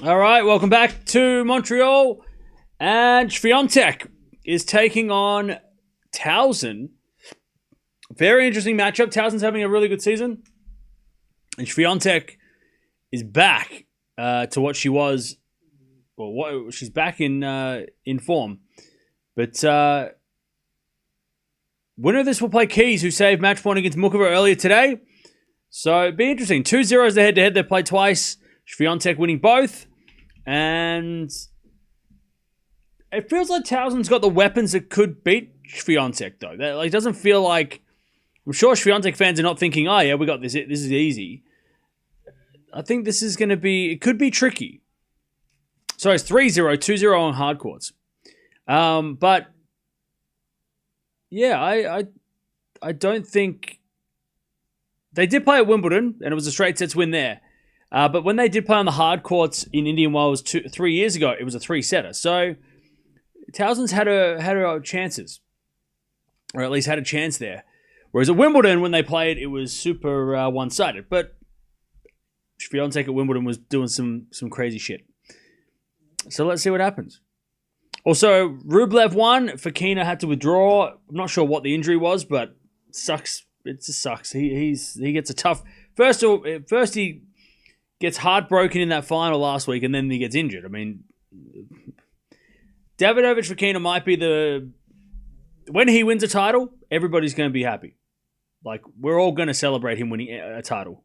All right, welcome back to Montreal. And Fiontech is taking on Talzin. Very interesting matchup. Talzin's having a really good season. And Fiontech is back to what she was. Well, she's back in form. But winner of this will play Keys, who saved match point against Mukova earlier today. So it'd be interesting. 2-0 the head-to-head. They played twice. Fiontech winning both. And it feels like Talzin's got the weapons that could beat Fiontech, though. That doesn't feel like... I'm sure Fiontech fans are not thinking, oh, yeah, we got this. This is easy. I think this is going to be... It could be tricky. So it's 3-0, 2-0 on hard courts. But, yeah, I don't think... They did play at Wimbledon, and it was a straight sets win there. But when they did play on the hard courts in Indian Wells 3 years ago, it was a three-setter. So Talzin's had her chances, or at least had a chance there. Whereas at Wimbledon, when they played, it was super one-sided. But Fiontech at Wimbledon was doing some crazy shit. So let's see what happens. Also, Rublev won. Fokina had to withdraw. I'm not sure what the injury was, but it sucks. It just sucks. He gets a tough... First he gets heartbroken in that final last week, and then he gets injured. I mean, Davidovich Fokina might be the... When he wins a title, everybody's going to be happy. Like, we're all going to celebrate him winning a title.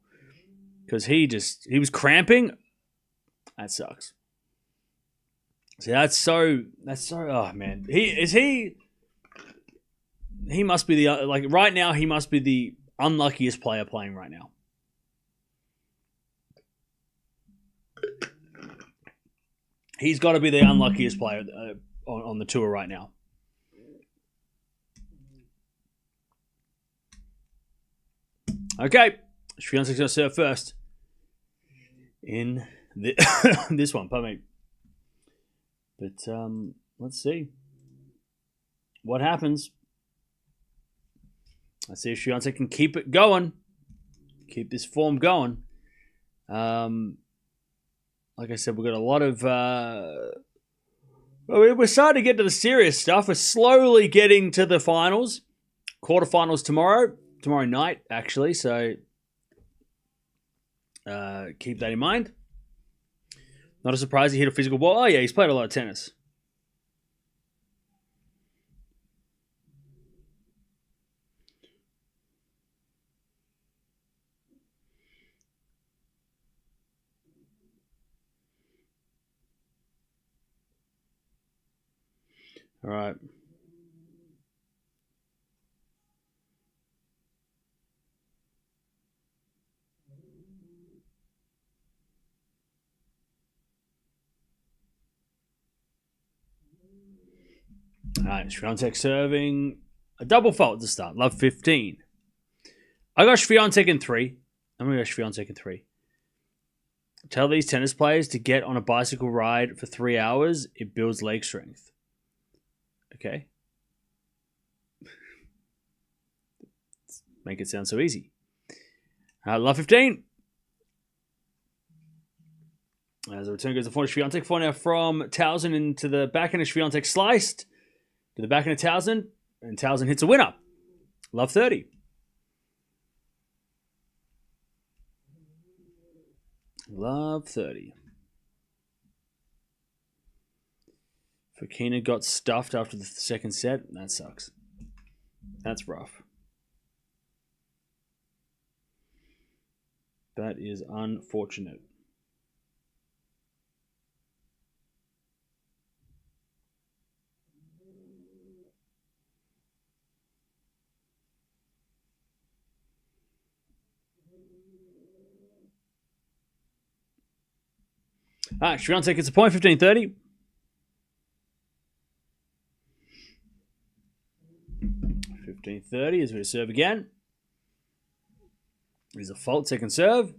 Because he was cramping. That sucks. See, that's so... Oh, man. He must be the... Like, right now, he must be the unluckiest player playing right now. He's got to be the unluckiest player on the tour right now. Okay. Fiontech's going to serve first in this one. Pardon me. But let's see what happens. Let's see if Fiontech can keep it going. Keep this form going. Like I said, we've got a lot of... we're starting to get to the serious stuff. We're slowly getting to the finals. Quarterfinals tomorrow night, actually. So keep that in mind. Not a surprise he hit a physical ball. Oh, yeah, he's played a lot of tennis. All right. All right, Swiatek serving a double fault to start. Love 15. I got Swiatek in 3. I'm going to go Swiatek in 3. Tell these tennis players to get on a bicycle ride for 3 hours. It builds leg strength. Okay. Make it sound so easy. Love 15. As the return goes to forehand Swiatek. Forehand now from Talzin into the backhand of Swiatek sliced. To the backhand of Talzin. And Talzin hits a winner. Love 30. Love 30. Fokina got stuffed after the second set. That sucks. That's rough. That is unfortunate. All right, Swiatek gets a point, 15-30. 15-30 as we serve again. There's a fault, second serve.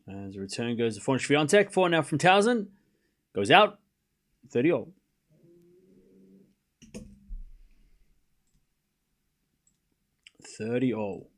As the return goes to Fiontech. 4 now from Talzin. Goes out. 30 all. All.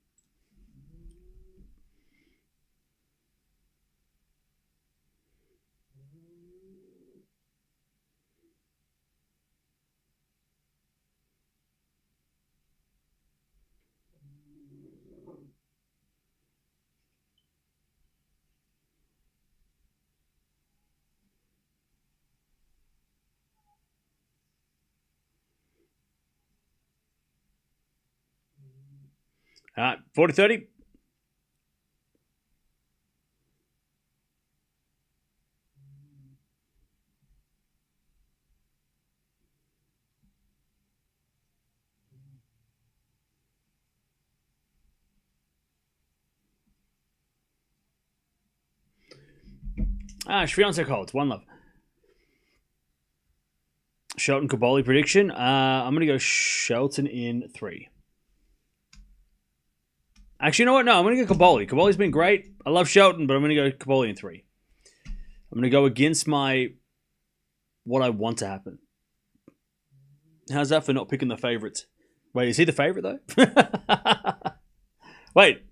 All right, 40-30. Swiatek holds. One love. Shelton Caboli prediction. I'm going to go Shelton in 3. Actually, you know what? No, I'm going to go Caboli. Caboli's been great. I love Shelton, but I'm going to go Caboli in 3. I'm going to go against what I want to happen. How's that for not picking the favourites? Wait, is he the favourite, though? Wait.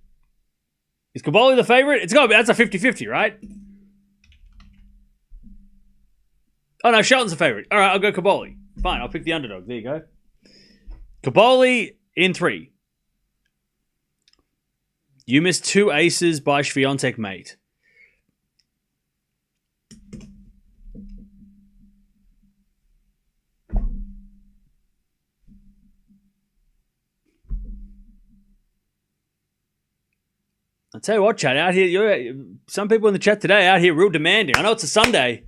Is Caboli the favourite? It's got to be. That's a 50-50, right? Oh, no, Shelton's the favourite. All right, I'll go Caboli. Fine, I'll pick the underdog. There you go. Caboli in 3. You missed 2 aces by Fiontech, mate. I'll tell you what, chat, out here, some people in the chat today out here real demanding. I know it's a Sunday,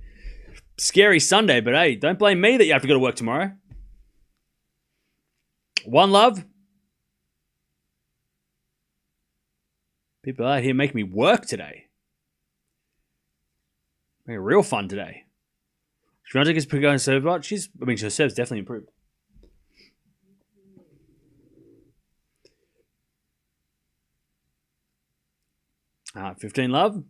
scary Sunday, but hey, don't blame me that you have to go to work tomorrow. One love. People out here making me work today. Making it real fun today. Fiontech is going to serve much. Her serve's definitely improved. All right, 15 love.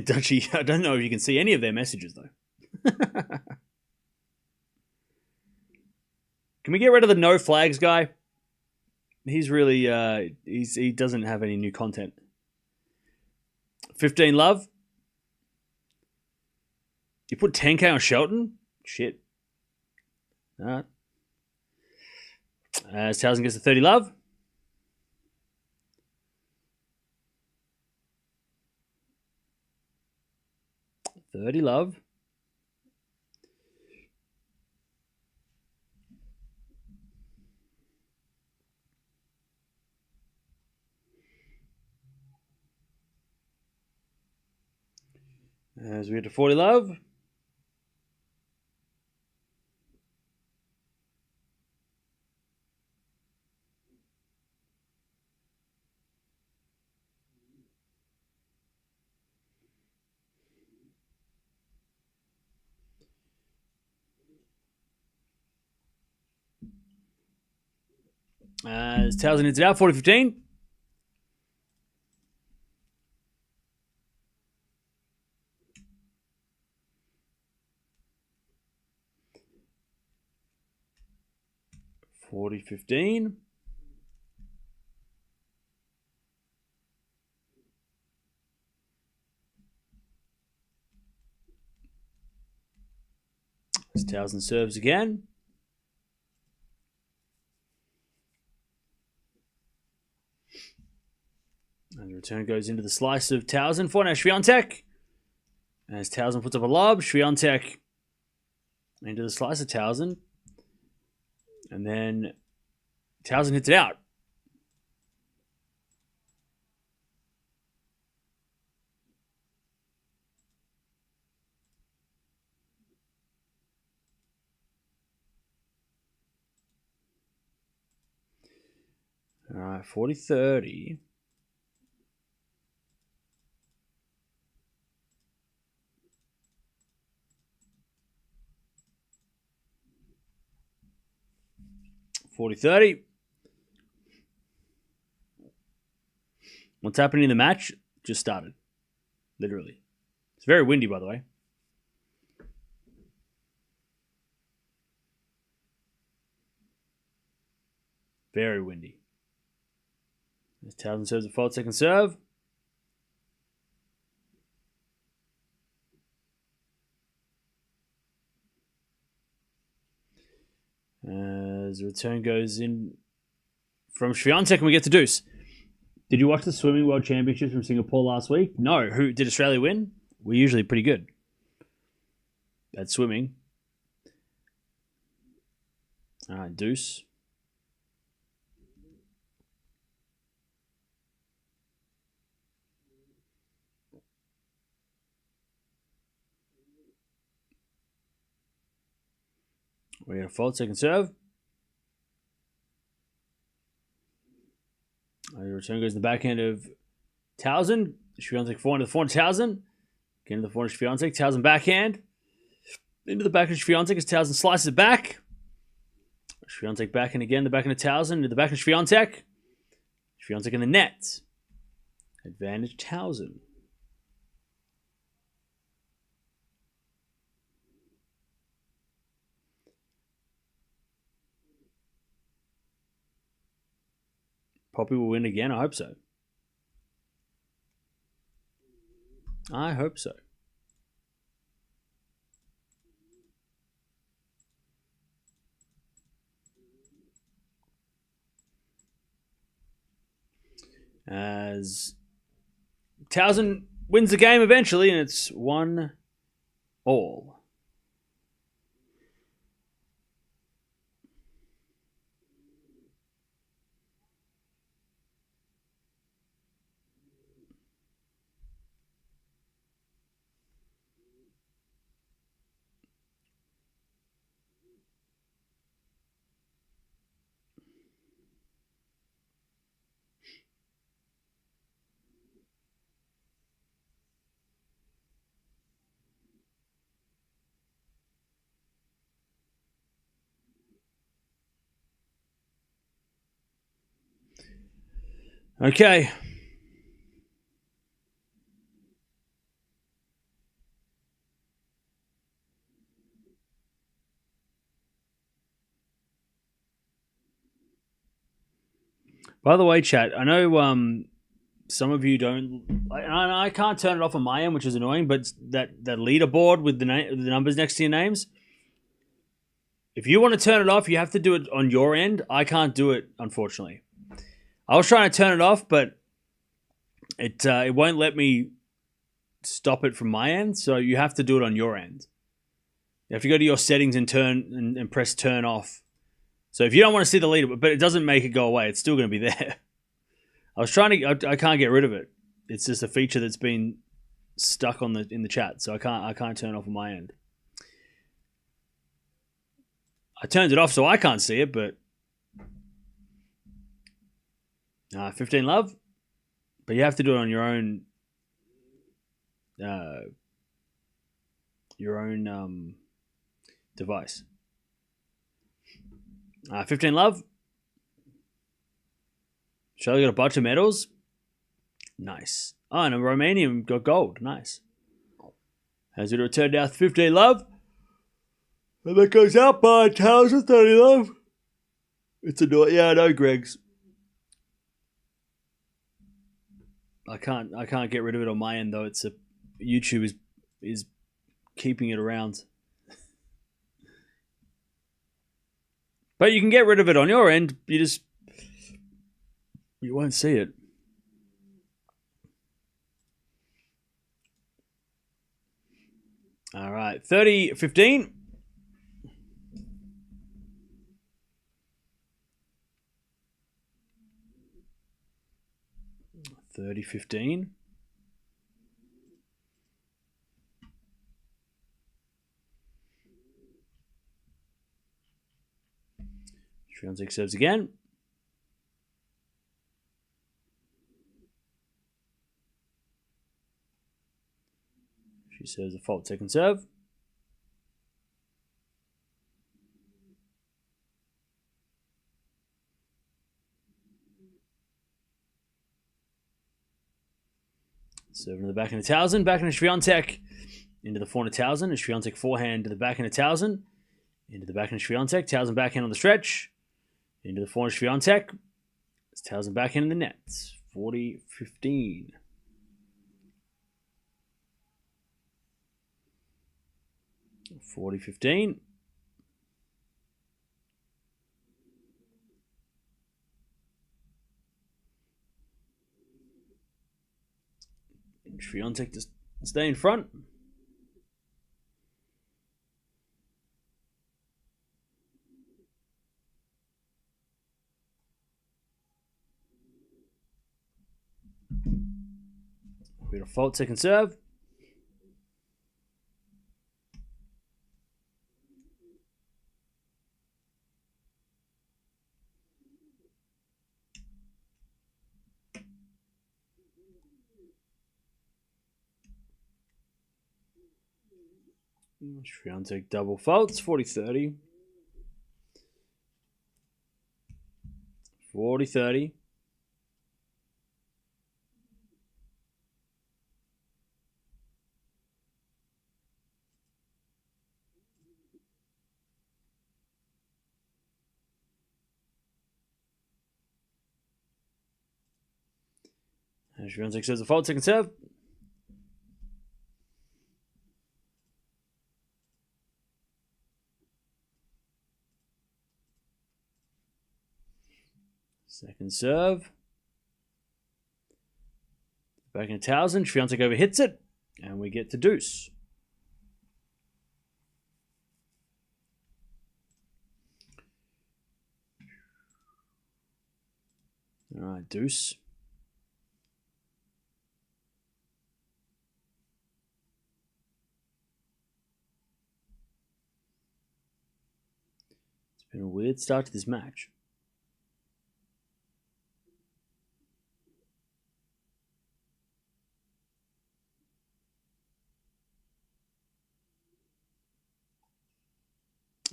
Dutchy, I don't know if you can see any of their messages, though. Can we get rid of the no flags guy? He's really, he doesn't have any new content. 15 love. You put 10k on Shelton? Shit. All right. As Talzin gets the 30 love. $30 love. As we get to 40 love. As Talzin hits it out, 40-15. $40-15. As Talzin serves again. And the return goes into the slice of Talzin for now Swiatek. As Talzin puts up a lob, Swiatek into the slice of Talzin. And then Talzin hits it out. All right, 40-30. $40-30. What's happening in the match? Just started. Literally. It's very windy, by the way. Very windy. Talzin serves a fault second serve. As the return goes in from Swiatek, and we get to deuce. Did you watch the Swimming World Championships from Singapore last week? No. Who did Australia win? We're usually pretty good at swimming. All right, deuce. We're going to fault second serve. The return goes to the backhand of Talzin. Swiatek forehand to the forehand Talzin. Again to the forehand Swiatek. Talzin backhand. Into the backhand Swiatek as Talzin slices it back. Swiatek backhand again. The backhand of Talzin. Into the backhand Swiatek. Swiatek in the net. Advantage Talzin. Poppy will win again. I hope so. I hope so. As Talzin wins the game eventually, and it's 1-all. Okay. By the way, chat, I know some of you don't. I can't turn it off on my end, which is annoying. But that leaderboard with the numbers next to your names. If you want to turn it off, you have to do it on your end. I can't do it, unfortunately. I was trying to turn it off, but it won't let me stop it from my end. So you have to do it on your end. You have to go to your settings and and press turn off. So if you don't want to see the leader, but it doesn't make it go away, it's still going to be there. I can't get rid of it. It's just a feature that's been stuck in the chat, so I can't turn it off on my end. I turned it off so I can't see it, but 15 love, but you have to do it on your own device. 15 love. Australia got a bunch of medals. Nice. Oh, and a Romanian got gold. Nice. As it returned out 15 love. And that goes out by Talzin 30 love. It's a no. Yeah, I know, Greg's. I can't get rid of it on my end though. It's YouTube is keeping it around. But you can get rid of it on your end. You won't see it. All right, 30-15. Swiatek serves again. She serves a fault second serve. Serving to the backhand of Talzin, backhand of Fiontech, into the forehand of Talzin, and Fiontech forehand to the backhand of Talzin, into the backhand of Fiontech, Talzin backhand on the stretch, Into the forehand, Fiontech. It's Talzin back in the net. 40-15. $40-15. Fiontech to stay in front. Bit of fault, second serve. Fiontech double faults, 40-30. 40-30. And Fiontech says a fault, second serve. Second serve. Back in Talzin. Fiontech overhits it. And we get to deuce. All right, deuce. It's been a weird start to this match.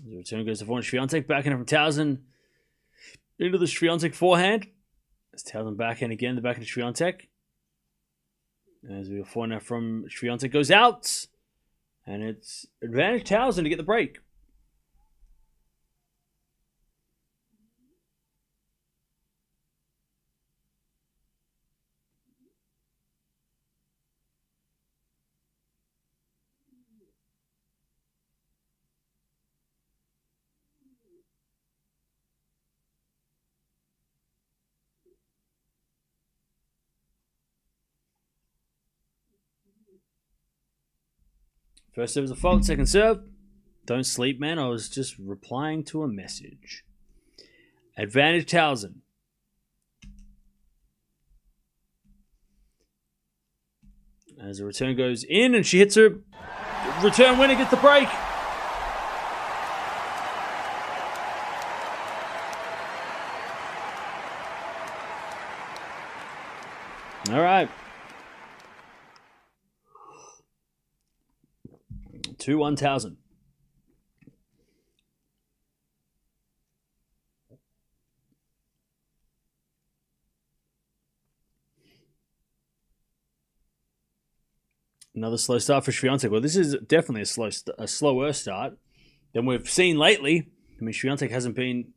The return goes to forehand. Fiontech backhand from Talzin. Into the Fiontech forehand. It's Talzin backhand again. The backhand of Fiontech. As we forehand from Fiontech goes out. And it's advantage Talzin to get the break. First serve was a fault. Second serve. Don't sleep, man. I was just replying to a message. Advantage Talzin. As the return goes in and she hits her return winner, gets the break. All right. 2-1 Talzin. Another slow start for Swiatek. Well, this is definitely a slower start than we've seen lately. I mean, Swiatek hasn't been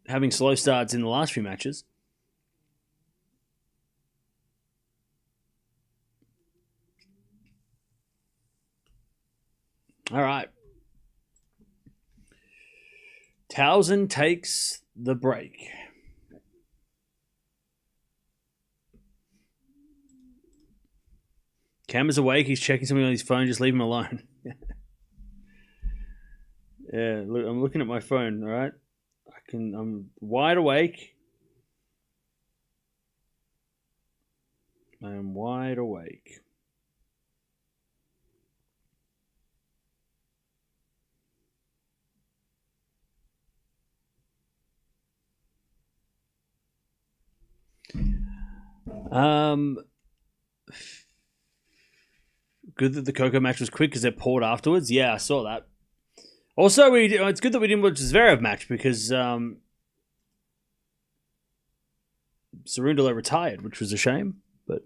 having slow starts in the last few matches. All right. Talzin takes the break. Cam is awake. He's checking something on his phone. Just leave him alone. Yeah, look, I'm looking at my phone. All right, I'm wide awake. I am wide awake. Good that the Coco match was quick because it poured afterwards. Yeah, I saw that. Also, it's good that we didn't watch the Zverev match because Cerundolo retired, which was a shame. But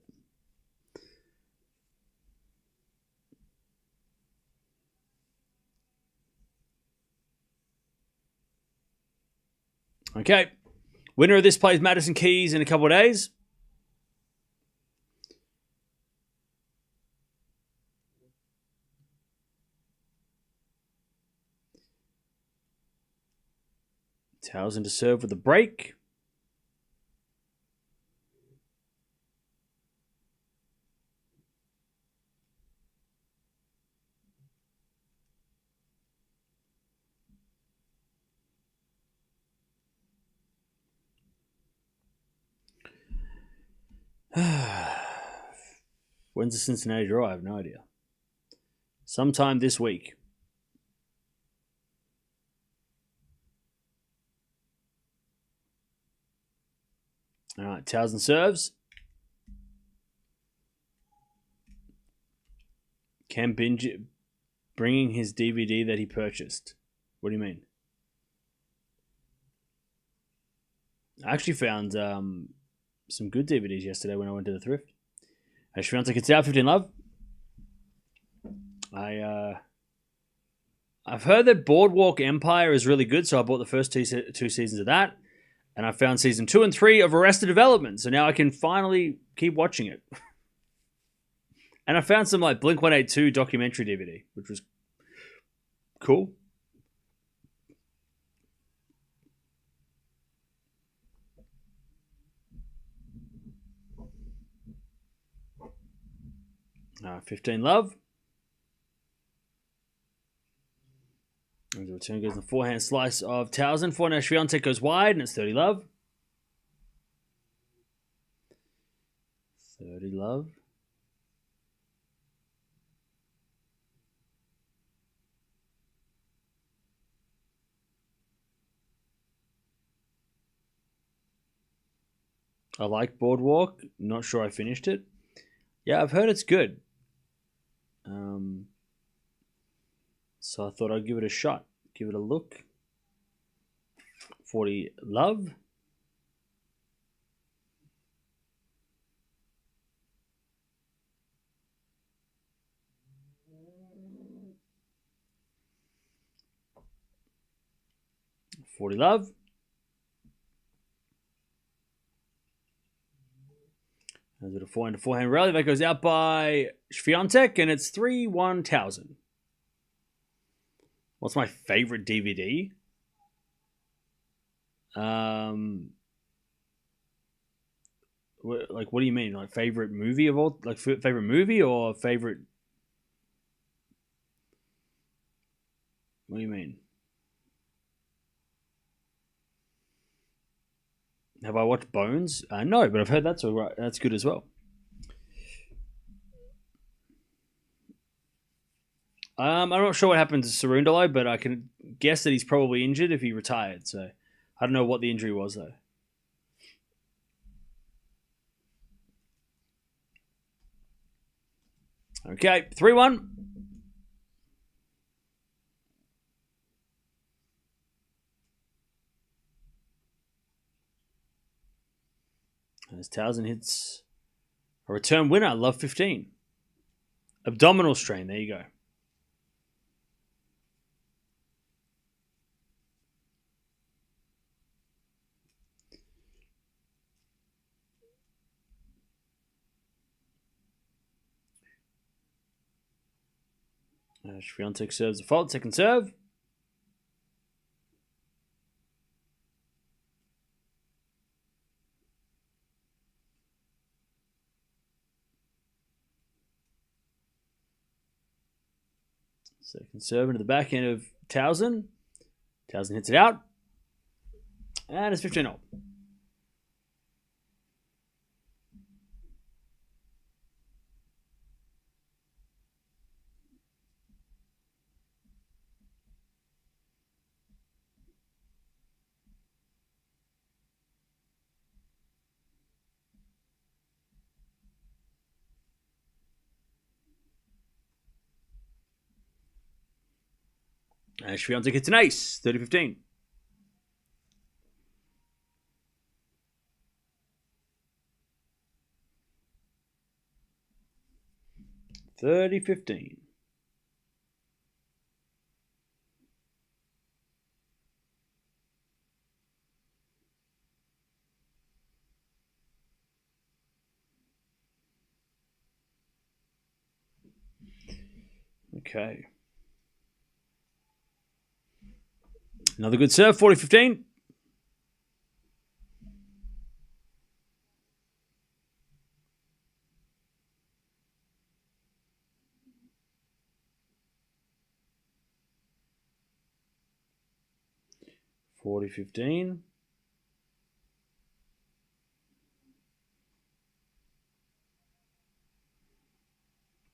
Okay. Winner of this plays Madison Keys in a couple of days. Talzin to serve with a break. When's the Cincinnati draw? I have no idea. Sometime this week. All right, Talzin serves. Cam Binge bringing his DVD that he purchased. What do you mean? I actually found some good DVDs yesterday when I went to the thrift. Fiontech, it's out 15 love. I've heard that Boardwalk Empire is really good, so I bought the first two seasons of that, and I found season 2 and 3 of Arrested Development, so now I can finally keep watching it. And I found some like Blink-182 documentary DVD, which was cool. . 15 love. And the return goes in the forehand slice of Talzin. Forehand Fiontech goes wide, and it's 30 love. 30 love. I like Boardwalk. Not sure I finished it. Yeah, I've heard it's good. So I thought I'd give it a shot. Give it a look. 40 love. $40 love. There's a forehand rally that goes out by Fiontech, and it's 3-1 Talzin. What's my favorite DVD? What do you mean? Like favorite movie of all? Like favorite movie or favorite? What do you mean? Have I watched Bones? No, but I've heard that's all right. That's good as well. I'm not sure what happened to Cerundolo, but I can guess that he's probably injured if he retired. So I don't know what the injury was, though. Okay, 3-1. As Talzin hits a return winner, love 15. Abdominal strain, there you go. Fiontech serves the fault, second serve. Second serve into the back end of Talzin. Talzin hits it out. And it's 15-0. And Fiontech gets an ace, 30-15. $30-15. Okay. Another good serve, 40-15. (40-15).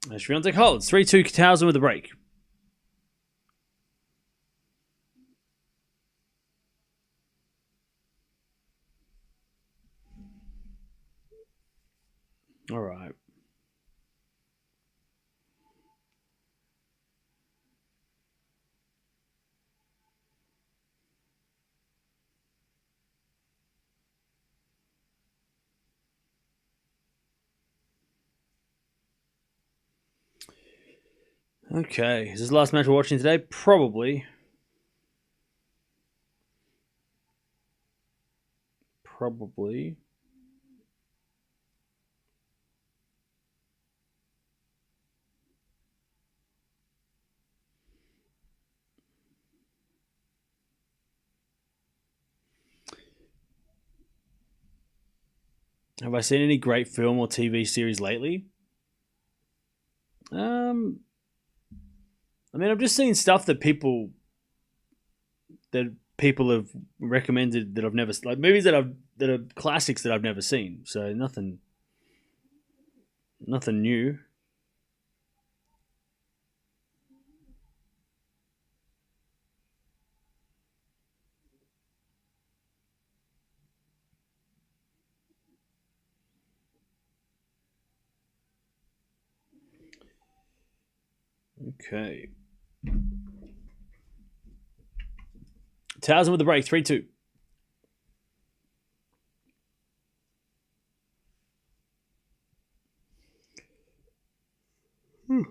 Fiontech holds 3-2 Talzin with a break. All right. Okay. Is this the last match we're watching today? Probably. Have I seen any great film or TV series lately? I mean, I've just seen stuff that people have recommended that I've never, like movies that are classics that I've never seen. So nothing new. Okay. Talzin with the break, 3-2. Hmm.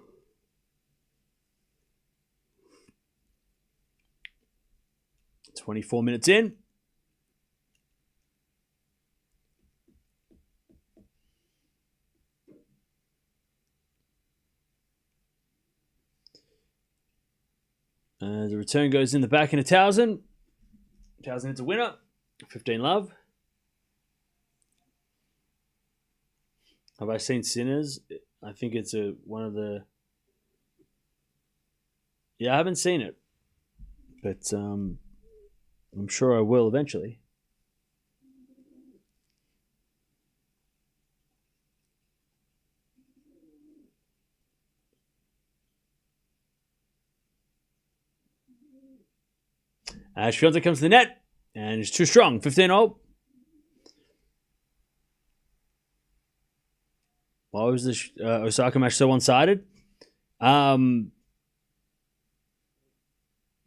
24 minutes in. The return goes in the back into Talzin. Talzin hits a winner. 15 love. Have I seen Sinners? I think it's one of the... Yeah, I haven't seen it. But I'm sure I will eventually. Fiontech comes to the net. And it's too strong. 15-0. Why was this Osaka match so one-sided?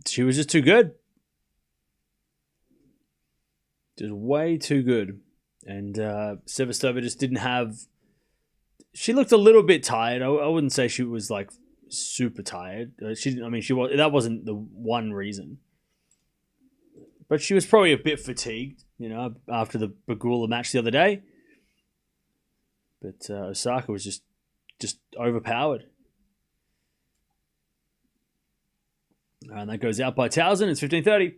She was just too good. Just way too good. And Sevastova just didn't have... She looked a little bit tired. I wouldn't say she was like super tired. She was. That wasn't the one reason. But she was probably a bit fatigued, after the Bagula match the other day. But Osaka was just overpowered. And that goes out by Talzin. It's 15-30.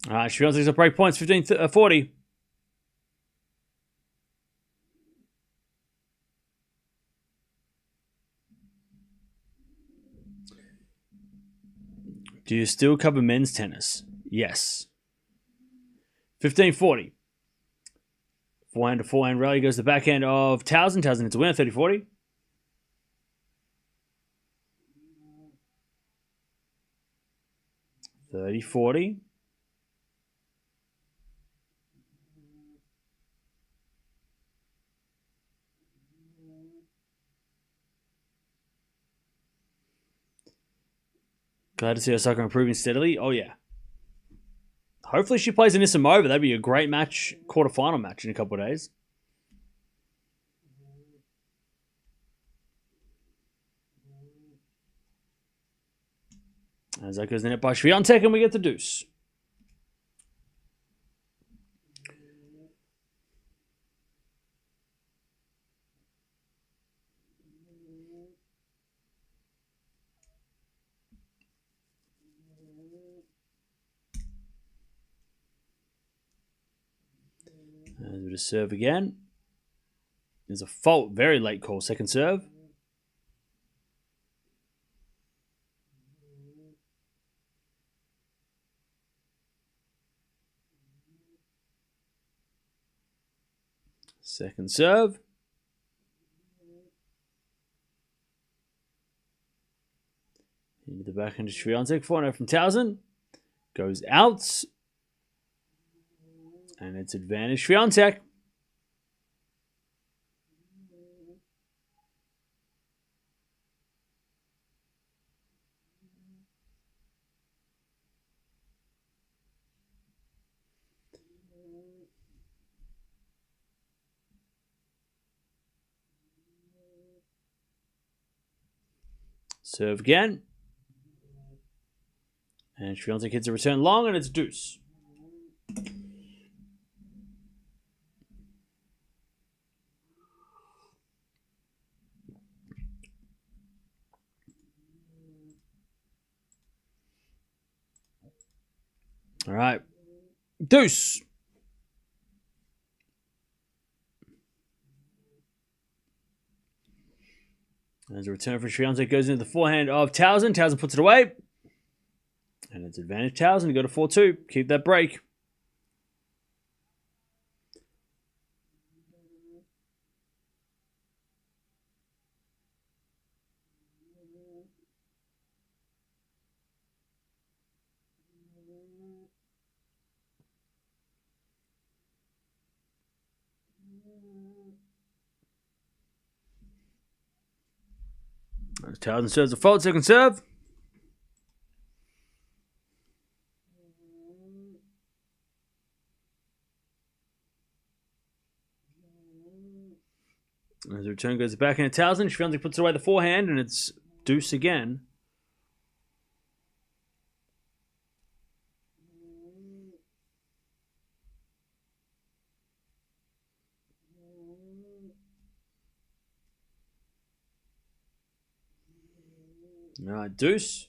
Fiontech's a break points, 15-40. Do you still cover men's tennis? Yes. 15-40. Forehand to forehand rally goes the backhand of Talzin. Talzin hits a winner, 30-40. 30-40. Glad to see Osaka improving steadily. Oh, yeah. Hopefully she plays Anisimova. That'd be a great match, quarterfinal match in a couple of days. As that goes in it by Swiatek, and we get the deuce. As we just serve again. There's a fault, very late call, second serve. Second serve. Into the backhand to Swiatek. 4-0 from Talzin. Goes out. And it's advantage Fiontech. Serve again. And Fiontech hits a return long, and it's deuce. All right. Deuce. As a return for Swiatek goes into the forehand of Talzin. Talzin puts it away. And it's advantage Talzin to go to 4-2. Keep that break. Talzin serves a fault, second serve. As the return goes back into Talzin, Swiatek puts away the forehand, and it's deuce again. All right, deuce.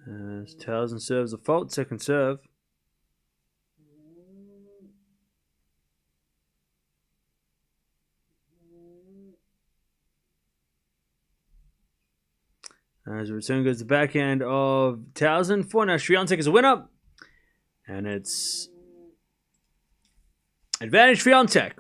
As Talzin serves a fault, second serve. As the return goes to the backhand of Talzin. 4 now. Swiatek is a winner. And it's advantage Fiontech.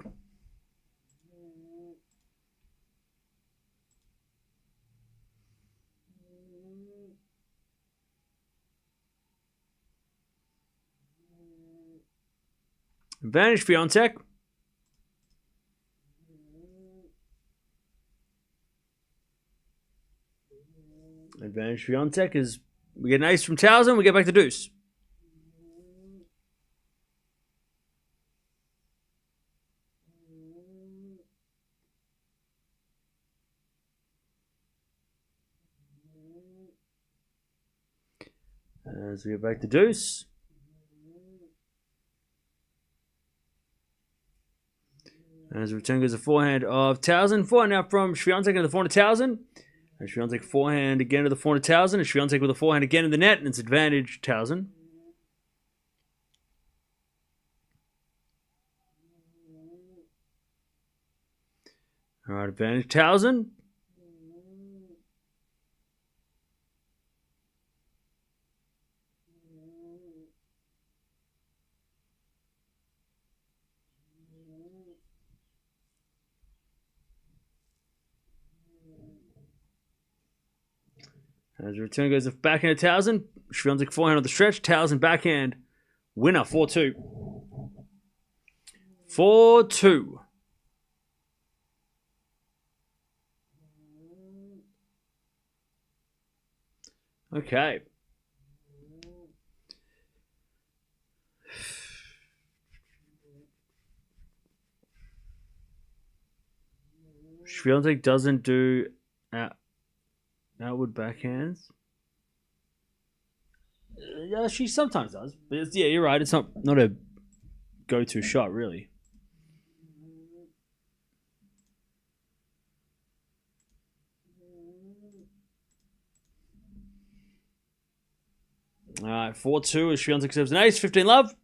Advantage Fiontech. Advantage Fiontech is we get an ace from Talzin, we get back to deuce. As we get back to deuce. As the return goes the forehand of Talzin. Forehand now from Swiatek into the forehand of Talzin. And Swiatek forehand again to the forehand of Talzin. And Swiatek with a forehand again in the net. And it's advantage Talzin. All right, advantage Talzin. As the return goes to backhand to Talzin. Swiatek forehand on the stretch. Talzin backhand. Winner 4-2. 4-2. Okay. Fiontech doesn't do outward backhands. Yeah, she sometimes does. But yeah, you're right. It's not a go-to shot, really. All right, 4-2 as Fiontech serves an ace. 15 love.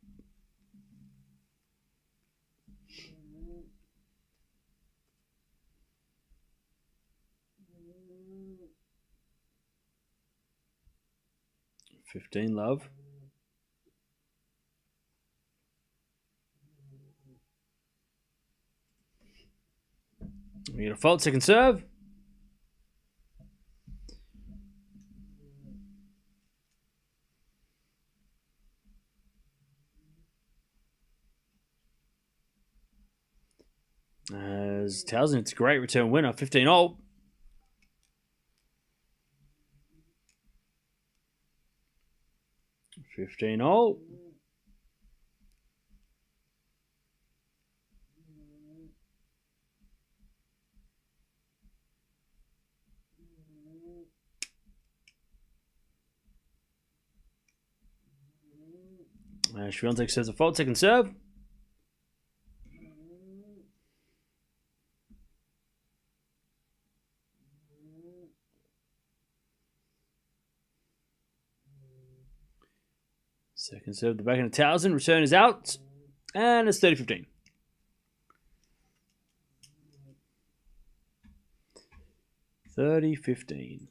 Love. We get a fault, second serve. As Talzin, it's a great return winner, 15-all. Fifteen-all. Swiatek says a fault, second serve. Second serve, the backhand of Talzin. Return is out. And it's 30-15. $30-15.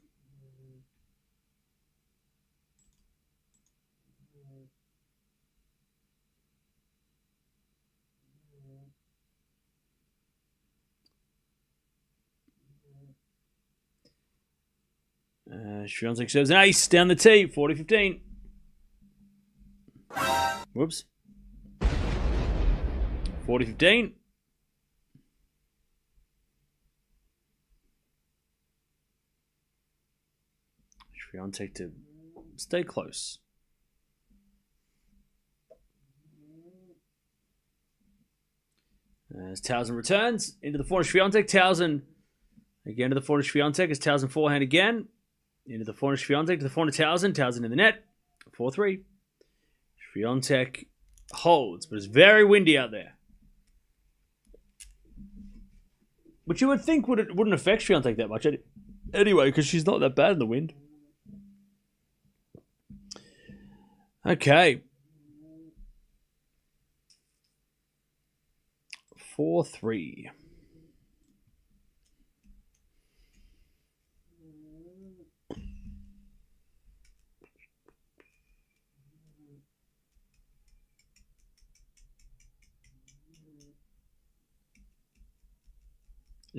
Swiatek serves an ace down the tee. 40-15. Whoops. 40-15. Fiontech to stay close. As Talzin returns into the forehand Fiontech. Talzin again to the forehand Fiontech as Talzin forehand again. Into the forehand Fiontech to the forehand Talzin. Talzin in the net. 4-3. Fiontech holds, but it's very windy out there. Which you would think wouldn't affect Fiontech that much anyway, because she's not that bad in the wind. Okay. 4-3.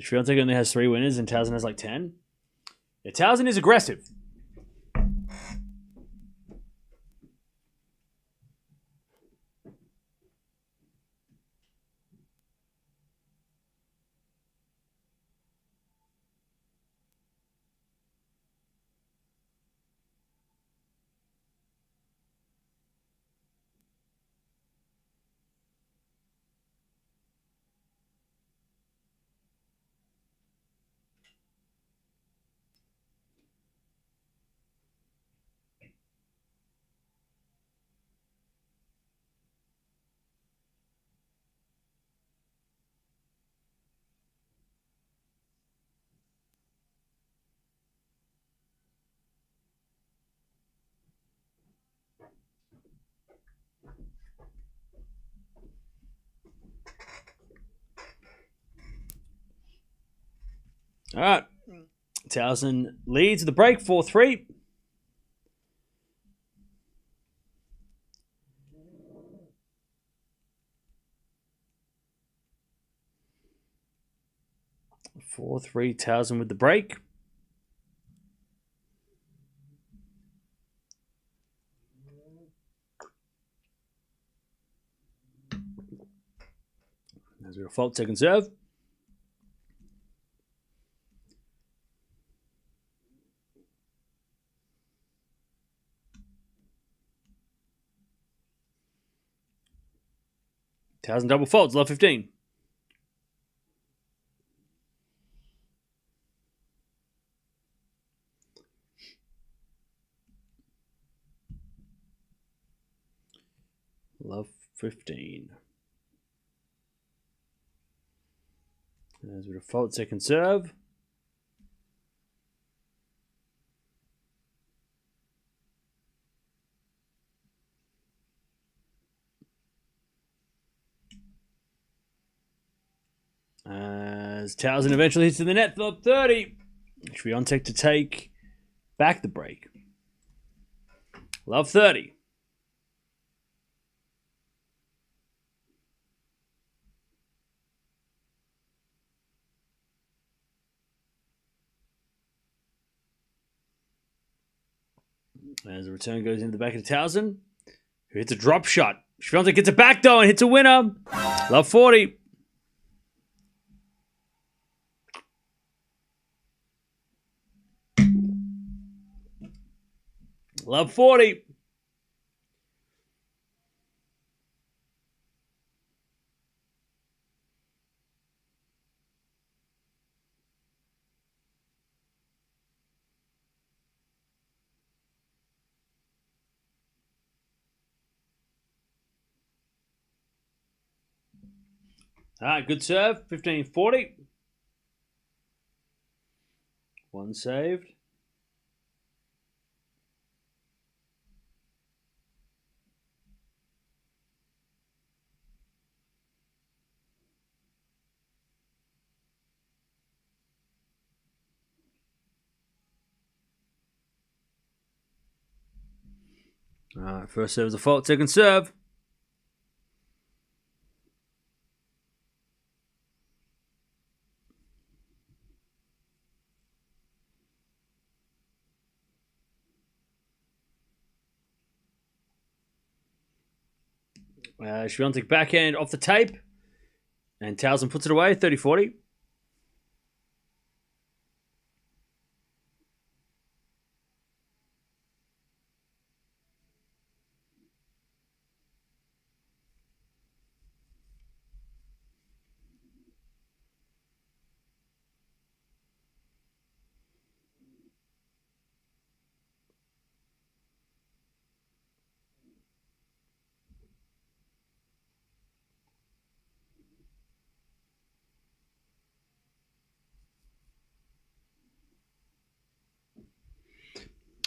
Fiontech only has 3 winners and Talzin has like 10. Yeah, Talzin is aggressive. All right. Talzin leads the break 4-3. Talzin with the break. As we default second serve. Tauson double faults, love 15. Love 15. As we default second serve. As Talzin eventually hits to the net for 30. Fiontech to take back the break. Love 30. As the return goes into the back of Talzin, who hits a drop shot. Fiontech gets it back though and hits a winner. Love 40. Love 40. All right, good serve. 15-40. One saved. All right, first serve is a fault, second serve. Fiontech backhand off the tape. And Talzin puts it away, 30-40.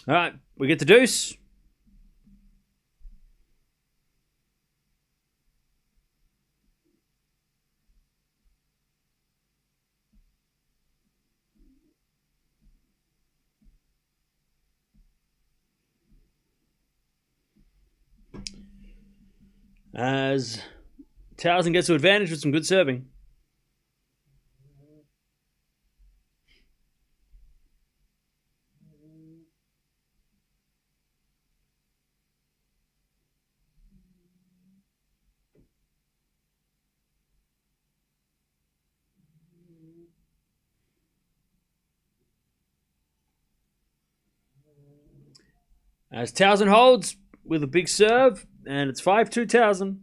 All right, we get the deuce. As Talzin gets to advantage with some good serving. As Talzin holds with a big serve, and it's 5-2 Talzin.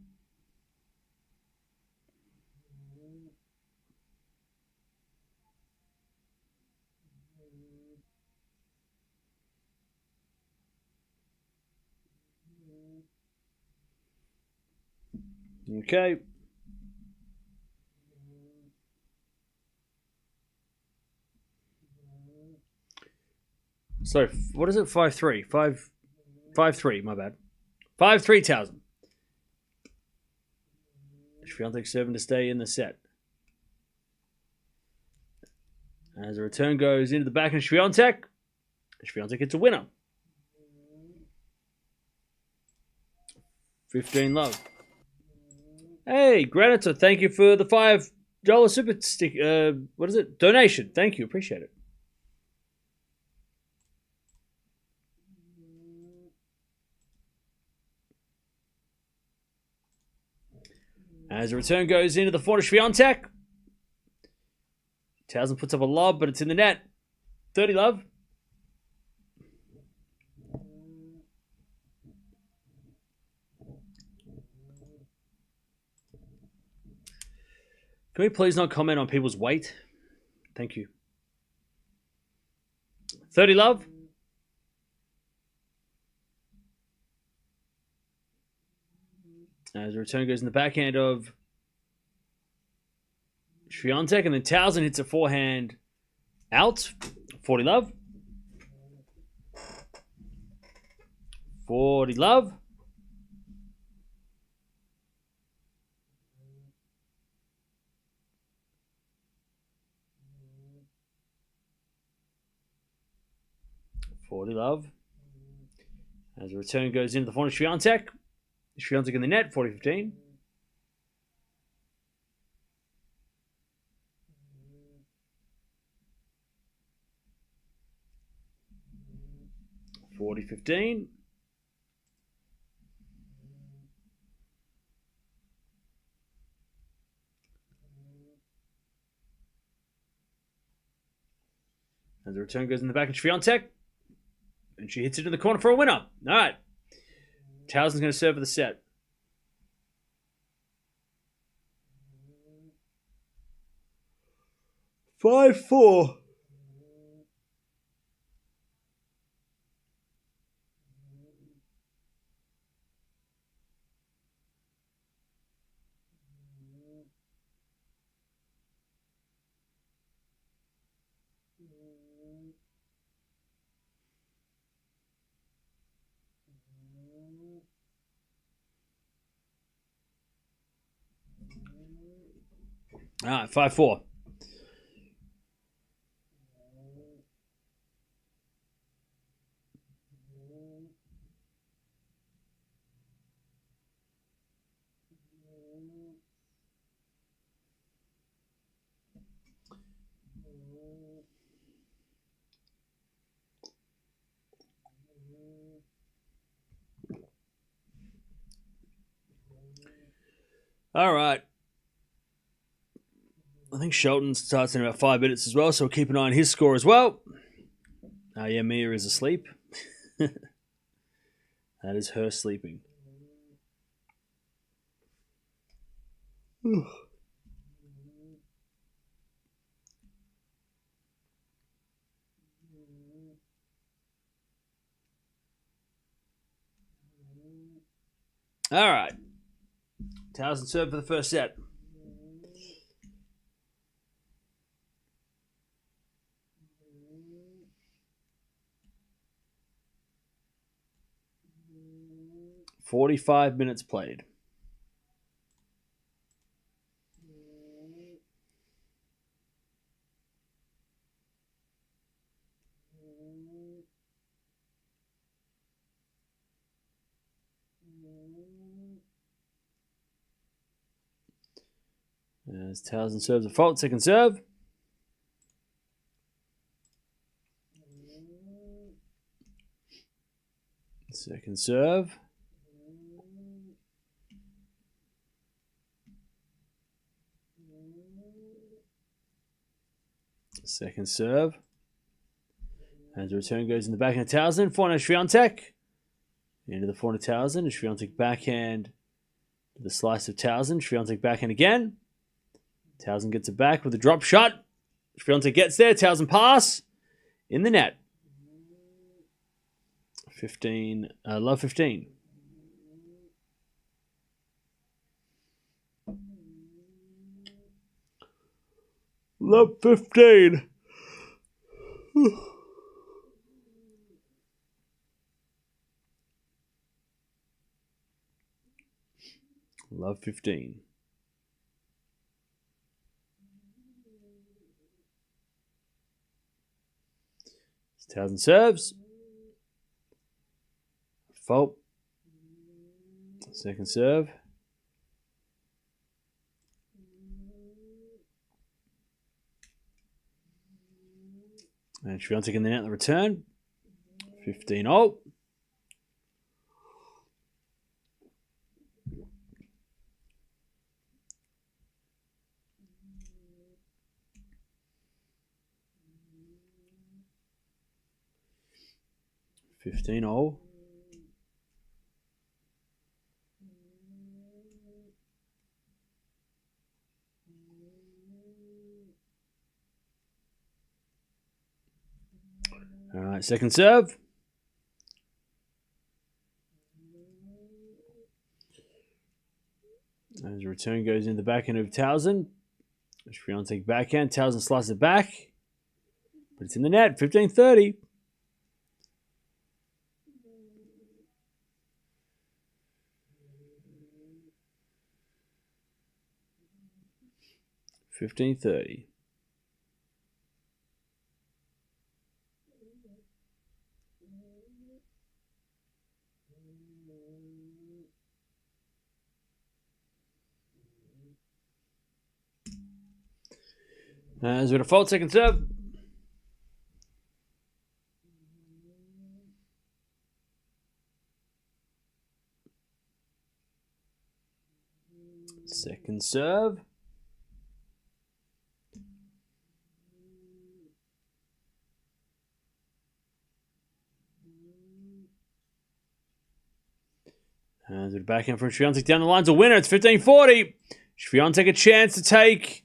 Okay. So, what is it? 5-3. 5-3, my bad. 5-3 Talzin. Fiontech serving to stay in the set. As the return goes into the back of Fiontech gets a winner. 15 love. Hey, Granita, thank you for the $5 super stick. What is it? Donation. Thank you. Appreciate it. As the return goes into the forehand, Fiontech. Talzin puts up a lob, but it's in the net. 30 love. Can we please not comment on people's weight? Thank you. 30 love. As the return goes in the backhand of Fiontech, and then Talzin hits a forehand out. 40 love. 40 love. As the return goes into the forehand, Fiontech. Fiontech in the net, 40-15. As the return goes in the back of Fiontech. And she hits it in the corner for a winner. All right. Talzin's going to serve for the set. Five, 4. All right, 5-4. All right. I think Shelton starts in about 5 minutes as well, so we'll keep an eye on his score as well. Yeah, Mia is asleep. That is her sleeping. All right. Talzin serve for the first set. "45 minutes played. As Talzin serves a fault, second serve. Second serve. Second serve. As the return goes in the backhand of Talzin. Forehand Swiatek. Into the forehand of Talzin. Swiatek backhand to the slice of Talzin. Swiatek backhand again. Talzin gets it back with a drop shot. Fiontech gets there. Talzin pass. In the net. 15. Love 15. Love 15. Love 15. Talzin serves. Fault. Second serve. And Fiontech in the net on the return. 15-0. 15-all. All right, second serve. As a return goes in the backhand of Talzin. Fiontech backhand. Talzin slices it back. But it's in the net. 15-30. As with a fault, second serve. Second serve. As with a backhand from Swiatek down the line's a winner. It's 15-40. Swiatek a chance to take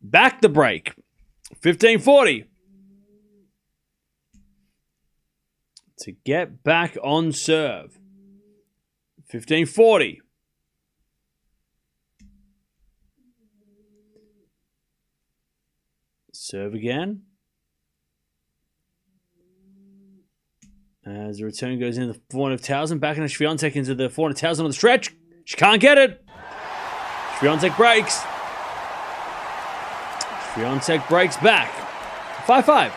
back the break. 15-40. To get back on serve. 15-40. Serve again. As the return goes in the forehand of Talzin. Back into Swiatek into the forehand of Talzin on the stretch. She can't get it. Fiontech breaks. Fiontech breaks back. 5-5.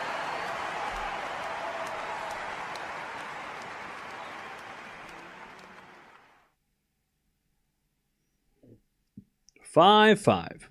5-5.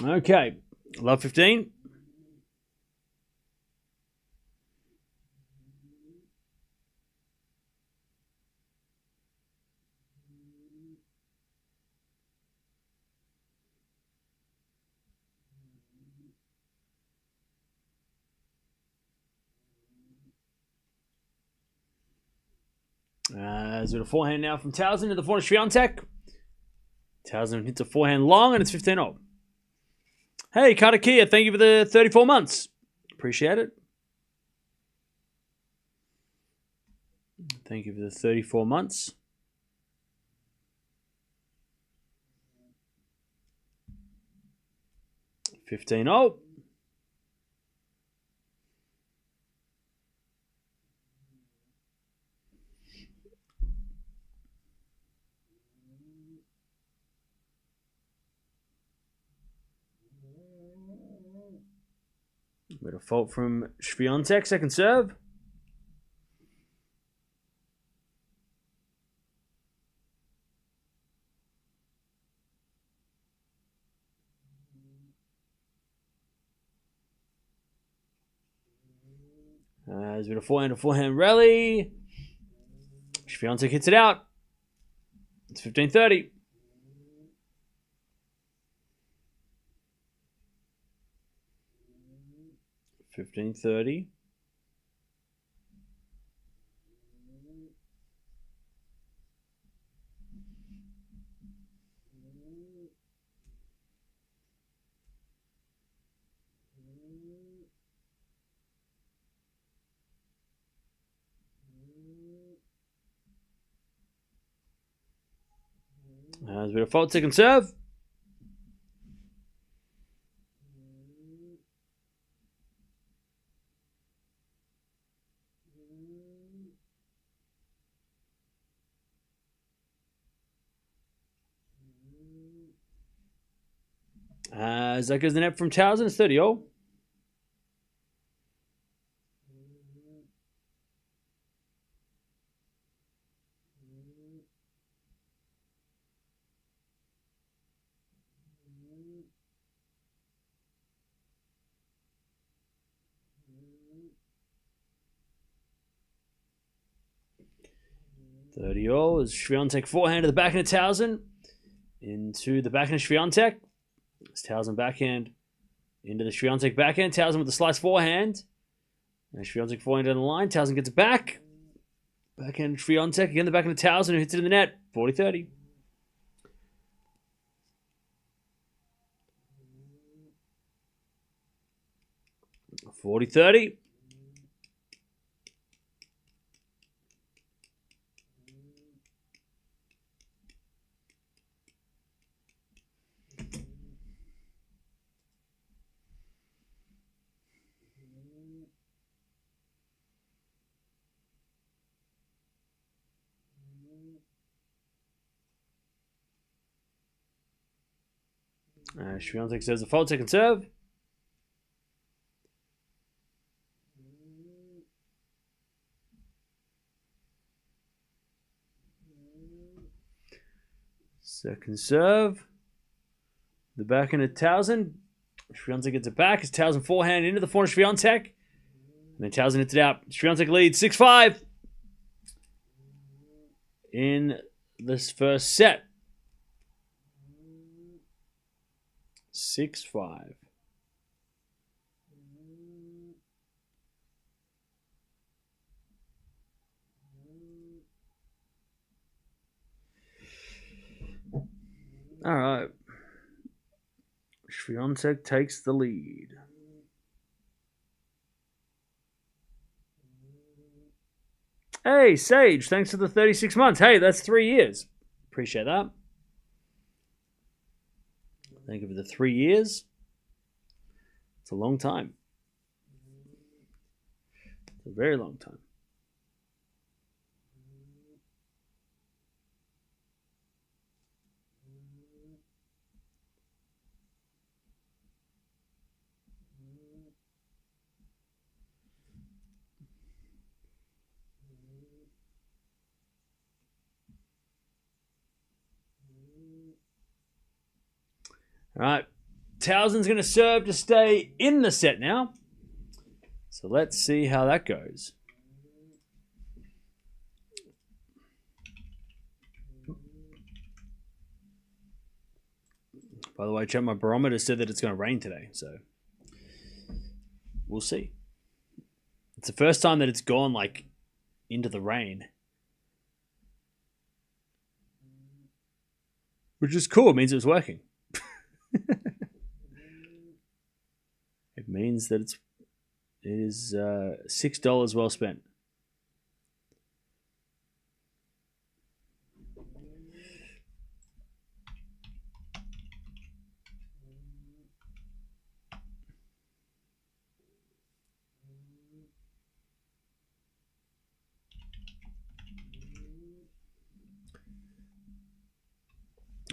Okay, love 15. As with a forehand now from Talzin to the forehand of Fiontech. Talzin hits a forehand long and it's 15-0. Hey, Katakia, thank you for the 34 months. Appreciate it. Thank you for the 34 months. $15. Bit of fault from Swiatek, second serve. There's been a forehand rally. Fiontech hits it out. It's 15-30. $15-30. There's a bit of fault, second serve. As that goes the net from Talzin, it's 30-0. 30 all as Swiatek forehand to the backhand of Talzin. Into the backhand of Swiatek. It's Talzin backhand into the Swiatek backhand. Talzin with the slice forehand. And Swiatek forehand on the line. Talzin gets it back. Backhand Swiatek. Again, the backhand of Talzin who hits it in the net. 40-30. $40-30. Fiontech says the fault, second serve. Second serve. The backhand of Talzin. Swiatek gets it back. It's Talzin forehand into the forehand of Fiontech. And then Talzin hits it out. Swiatek leads 6-5 in this first set. 6-5. All right. Fiontech takes the lead. Hey, Sage, thanks for the 36 months. Hey, that's 3 years. Appreciate that. Thank you for the 3 years. It's a long time. It's a very long time. All right, Talzin's going to serve to stay in the set now. So let's see how that goes. By the way, check my barometer said that it's going to rain today, so we'll see. It's the first time that it's gone like into the rain, which is cool. It means it was working. It means that it is $6 well spent.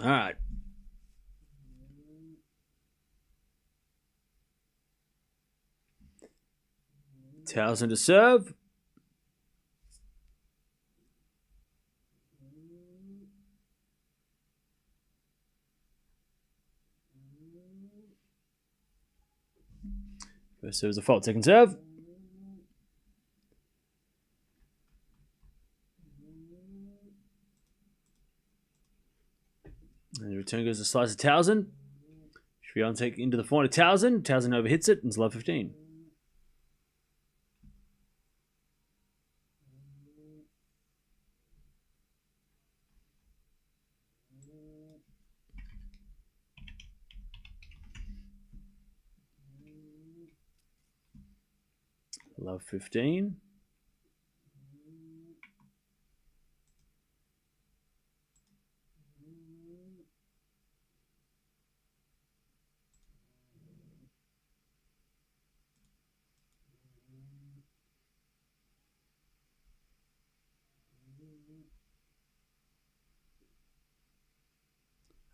All right. Talzin to serve. First serve is a fault. Second serve. And the return goes to slice of Talzin. Fiontech into the forehand of Talzin. Talzin overhits it and it's love 15. Love 15.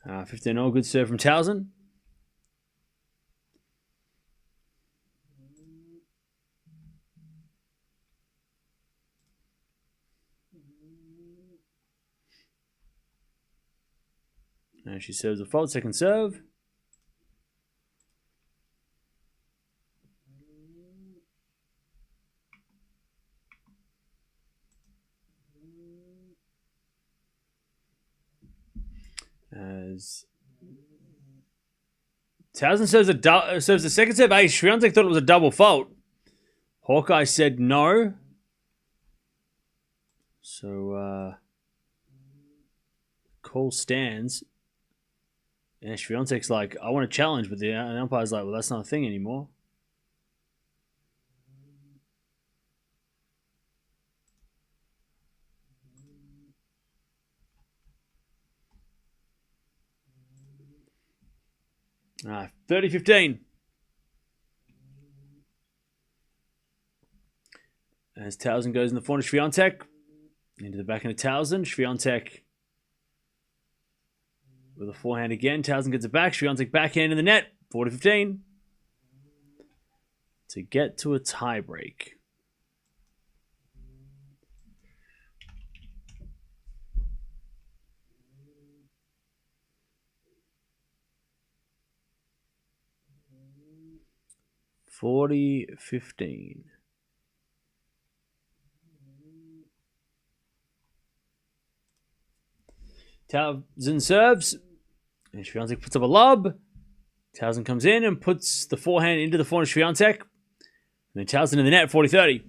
Ah, 15 all. Good serve from Talzin. And she serves a fault. Second serve. As Talzin serves the second serve ace. Fiontech thought it was a double fault. Hawkeye said no. So, call stands. And Fiontech's like, I want to challenge, but the umpire's like, well, that's not a thing anymore. All right, 30-15. As Talzin goes in the forehand of Fiontech. Into the backhand of Talzin. Fiontech with a forehand again. Talzin gets it back. Fiontech backhand in the net. 40-15. To get to a tiebreak. $40-15. Talzin serves. And Swiatek puts up a lob. Talzin comes in and puts the forehand into the forehand of Swiatek. And then Talzin in the net, 40-30.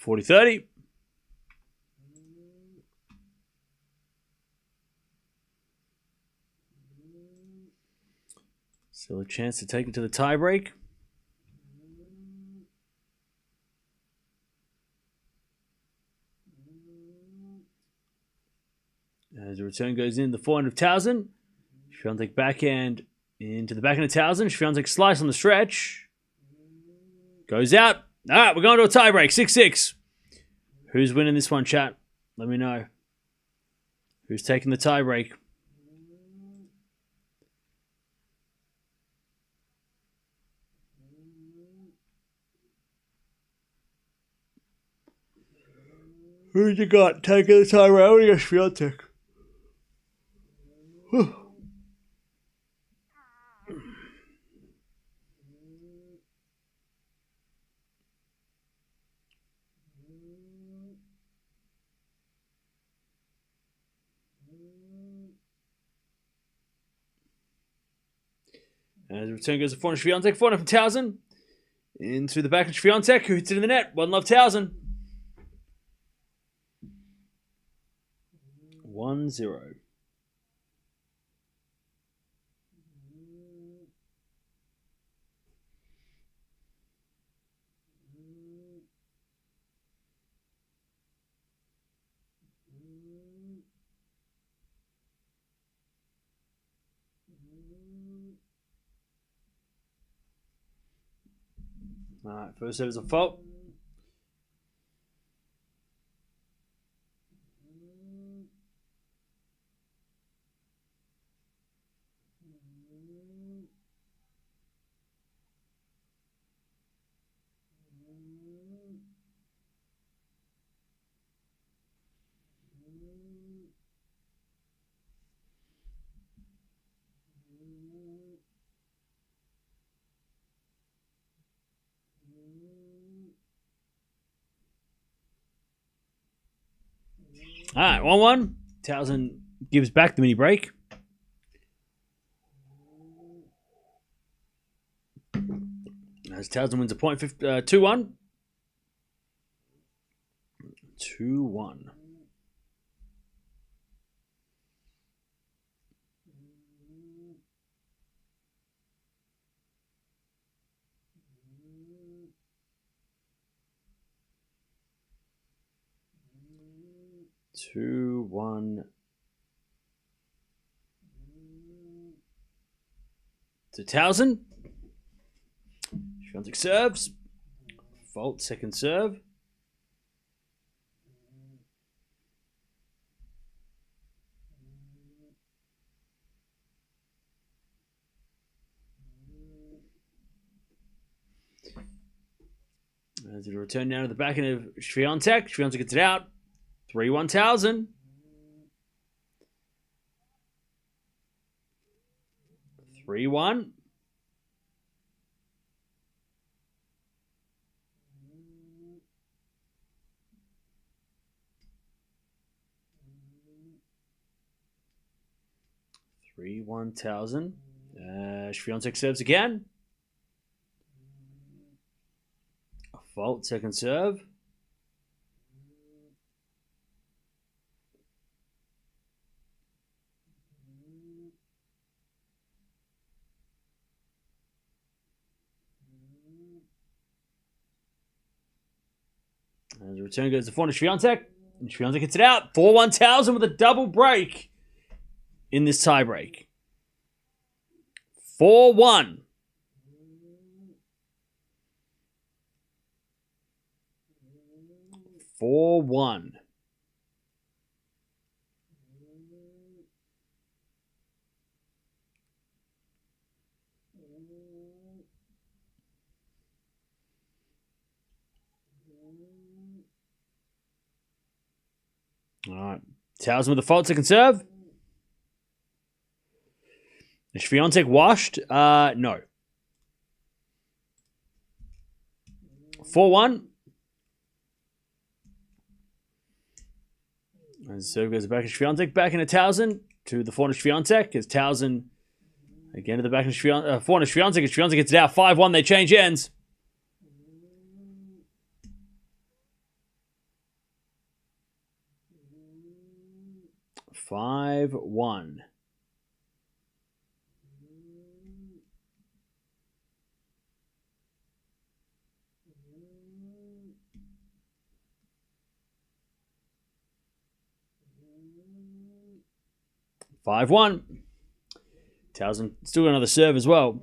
$40-30. Still a chance to take it to the tiebreak. As the return goes in, the forehand of Talzin. Fiontech backhand into the backhand of Talzin. Fiontech slice on the stretch. Goes out. All right, we're going to a tiebreak. 6-6. Who's winning this one, chat? Let me know. Who's taking the tiebreak? Who you got taking the tiebreak? I guess Fiontech. As the return goes to forehand Swiatek. Forehand from Talzin. Into the back of Swiatek, who hits it in the net. One love Talzin. 1-0. All right, first serve is a fault. All right, 1-1. Talzin gives back the mini break. As Talzin wins a point, 2-1. 2-1. To Talzin. Fiontech serves. Fault, second serve. As it return now to the back end of Fiontech. Fiontech gets it out. 3-1 Talzin. 3-1. 3-1 Talzin. Fiontech serves again. A fault, second serve. And the return goes to Fiontech. And Fiontech gets it out. 4-1 Talzin with a double break in this tiebreak. 4-1. All right. Talzin with the fault, second serve. Is Fiontech washed? No. 4-1. And the serve goes back to Fiontech. Back into Talzin. To the forehand Fiontech. As Talzin again to the back of forehand Fiontech. As Fiontech gets it out. 5-1. They change ends. Five one. Talzin still got another serve as well.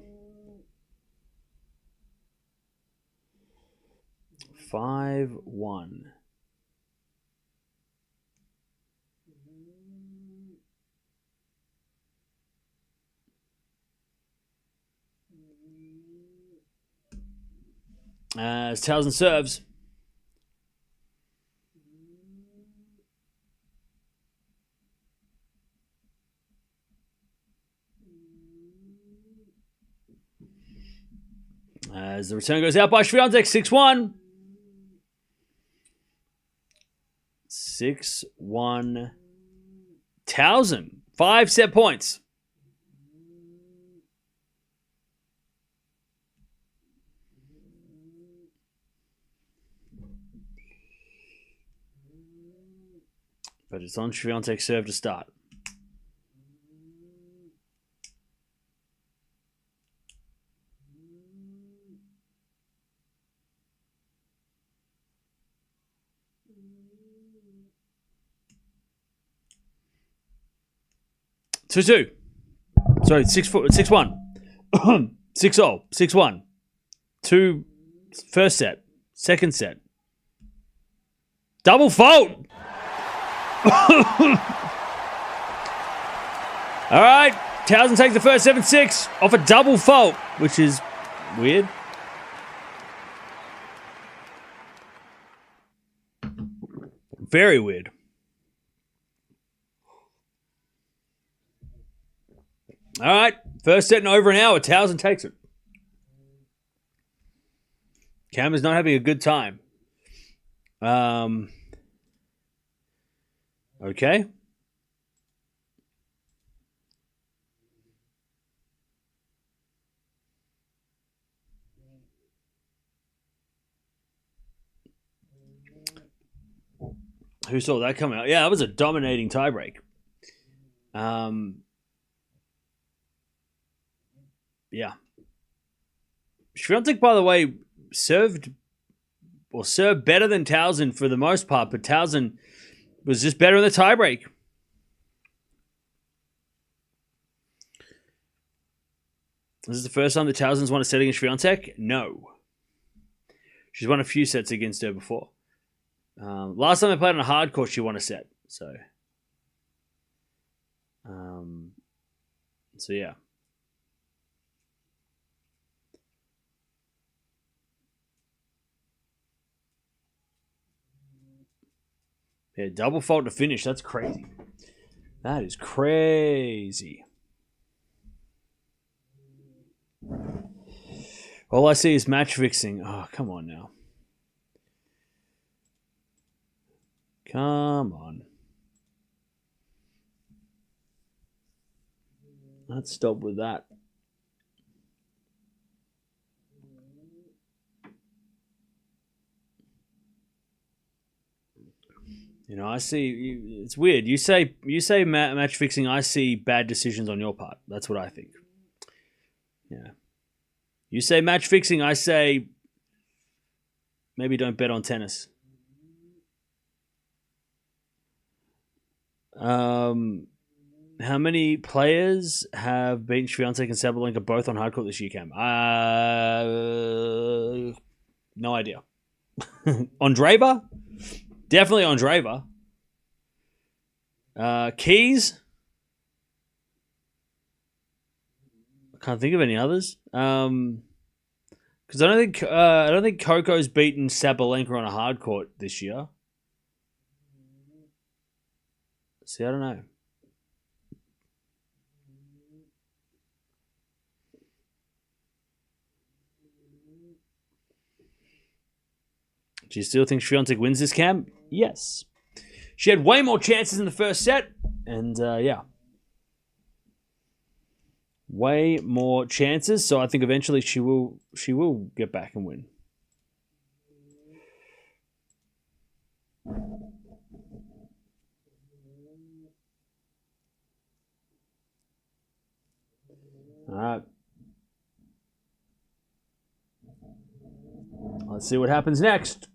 5-1. As Talzin serves. As the return goes out by Swiatek, 6-1. 6-1. Talzin, 5 set points. But it's on Swiatek's serve to start. Two. Sorry, 6-1. 6-0. 6-1. 2 first set. Second set. Double fault. All right. Talzin takes the first 7-6 off a double fault, which is weird. Very weird. All right. First set in over an hour. Talzin takes it. Cam is not having a good time. Okay. Who saw that coming out? Yeah, that was a dominating tiebreak. Yeah. Swiatek, by the way, served better than Talzin for the most part, but Talzin was just better in the tiebreak. This is the first time that Talzin's won a set against Fiontech? No. She's won a few sets against her before. Last time they played on a hard court, she won a set. So yeah. Yeah, double fault to finish. That's crazy. That is crazy. All I see is match fixing. Oh, come on now. Come on. Let's stop with that. You know, I see. It's weird. You say match fixing. I see bad decisions on your part. That's what I think. Yeah. You say match fixing. I say maybe don't bet on tennis. How many players have beaten Fiontech and Sabalenka both on hardcourt this year, Cam? No idea. Andreeva? Definitely Andreeva. Keys? I can't think of any others. Because I don't think Coco's beaten Sabalenka on a hardcourt this year. See, I don't know. Do you still think Fiontech wins this, Cam? Yes. She had way more chances in the first set, and yeah. Way more chances, so I think eventually she will get back and win. All right. Let's see what happens next.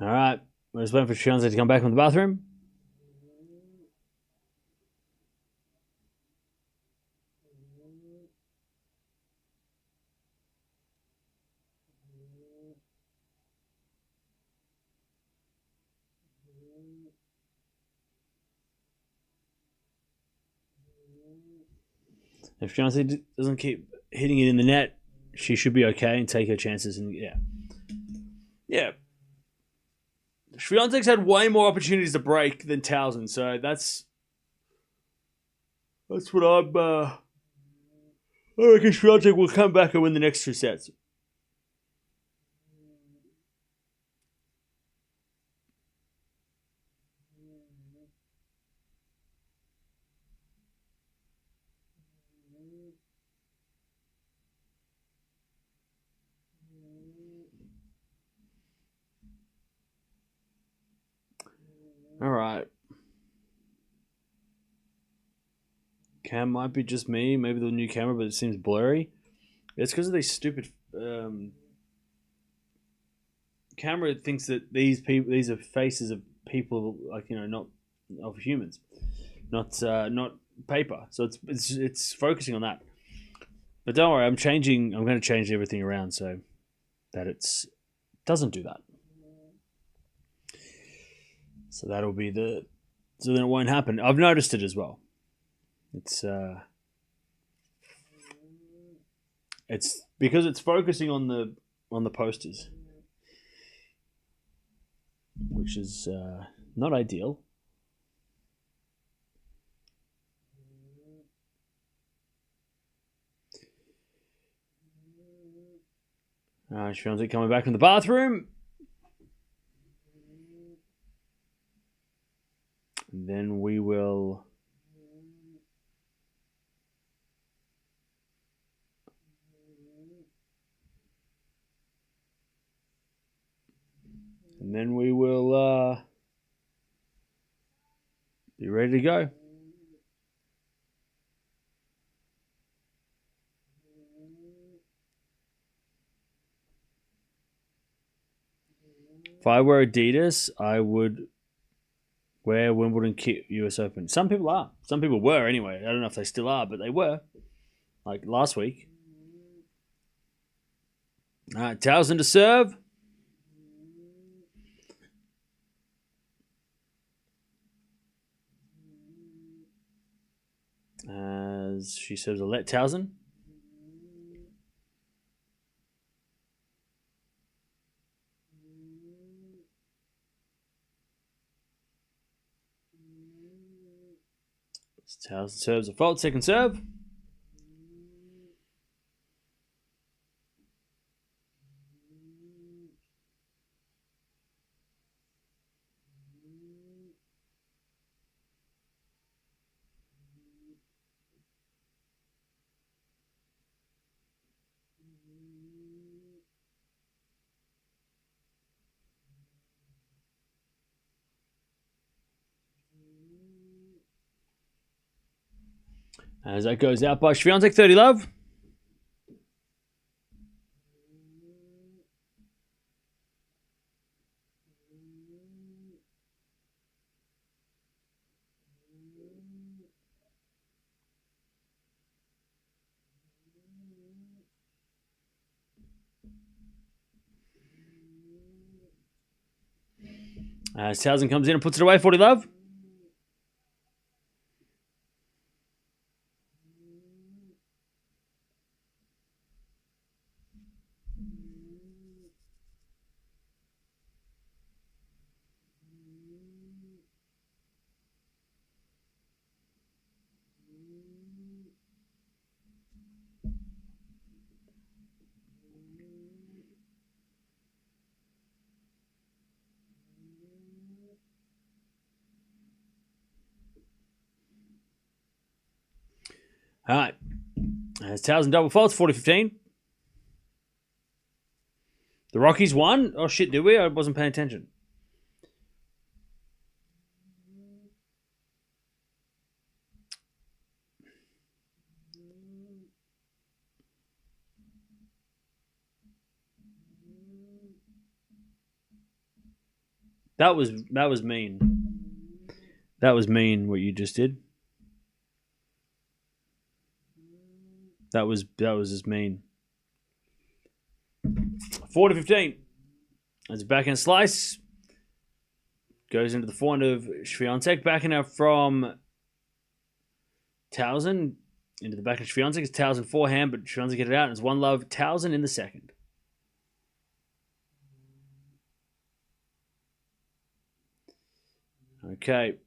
All right. We're just waiting for Fiontech to come back from the bathroom. If Fiontech doesn't keep hitting it in the net, she should be okay and take her chances. And yeah. Fiontech's had way more opportunities to break than Talzin, so that's what I reckon Fiontech will come back and win the next two sets. All right. Cam might be just me, maybe the new camera, but it seems blurry. It's because of these stupid camera thinks that these are faces of people, like, you know, not of humans, not paper. So it's focusing on that. But don't worry, I'm going to change everything around so that it doesn't do that. So that'll be so then it won't happen. I've noticed it as well. It's because it's focusing on the posters, which is not ideal. Fiontech coming back from the bathroom. And then we will be ready to go. If I were Adidas, I would wear Wimbledon kit US Open. Some people are. Some people were anyway. I don't know if they still are, but they were. Like last week. All right, Talzin to serve. As she serves a let Talzin. Talzin serves a fault, second serve. As that goes out by Swiatek, 30 love. As Talzin comes in and puts it away, 40 love. All right. As Talzin double faults, 40-15. The Rockies won? Oh, shit, did we? I wasn't paying attention. That was mean. That was mean what you just did. That was just mean. 40-15. As a backhand slice. Goes into the forehand of Swiatek. Backhand out from Talzin. Into the backhand of Swiatek. It's Talzin forehand, but Swiatek get it out. And it's 1 love. Talzin in the second. Okay.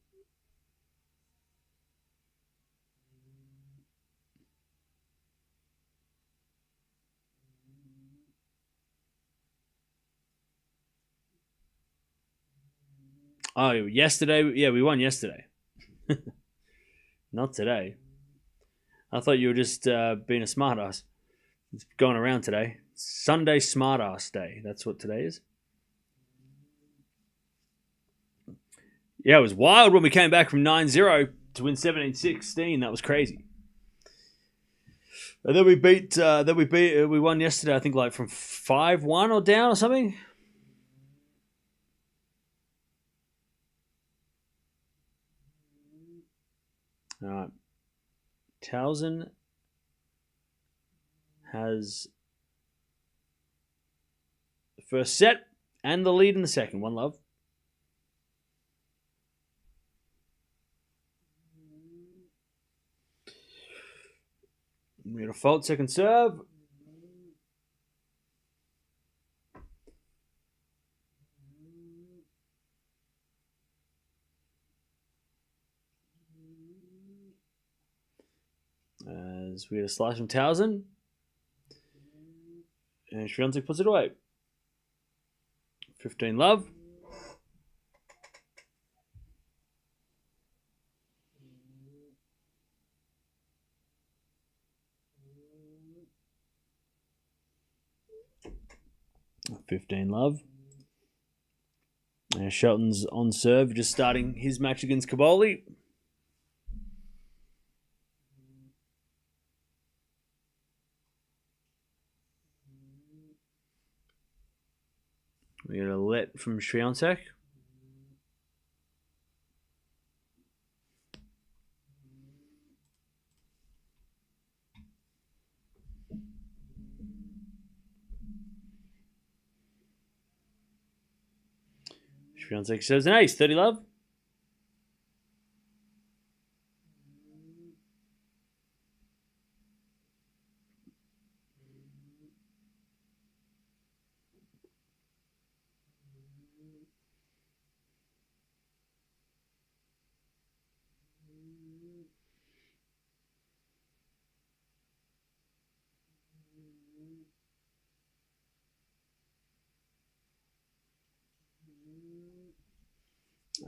Oh, yesterday? Yeah, we won yesterday. Not today. I thought you were just being a smartass. It's going around today. Sunday smartass day. That's what today is. Yeah, it was wild when we came back from 9-0 to win 17-16. That was crazy. And then we won yesterday, I think, like from 5-1 or down or something. All right. Talzin has the first set and the lead in the second. 1 love. We got a fault, second serve. As we had a slice from Talzin. And Swiatek puts it away. 15 love. $15 love. And Shelton's on serve, just starting his match against Caboli. We got a let from Fiontech. Fiontech serves an ace, 30 love.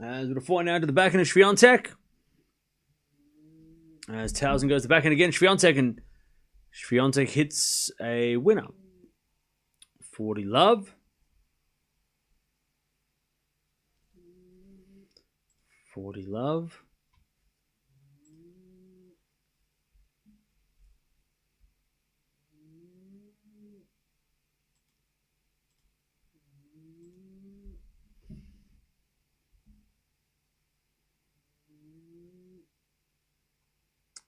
As with a 4 now to the backhand of Swiatek. As Talzin goes to the backhand again, Swiatek, and Fiontech hits a winner. 40 love. 40 love.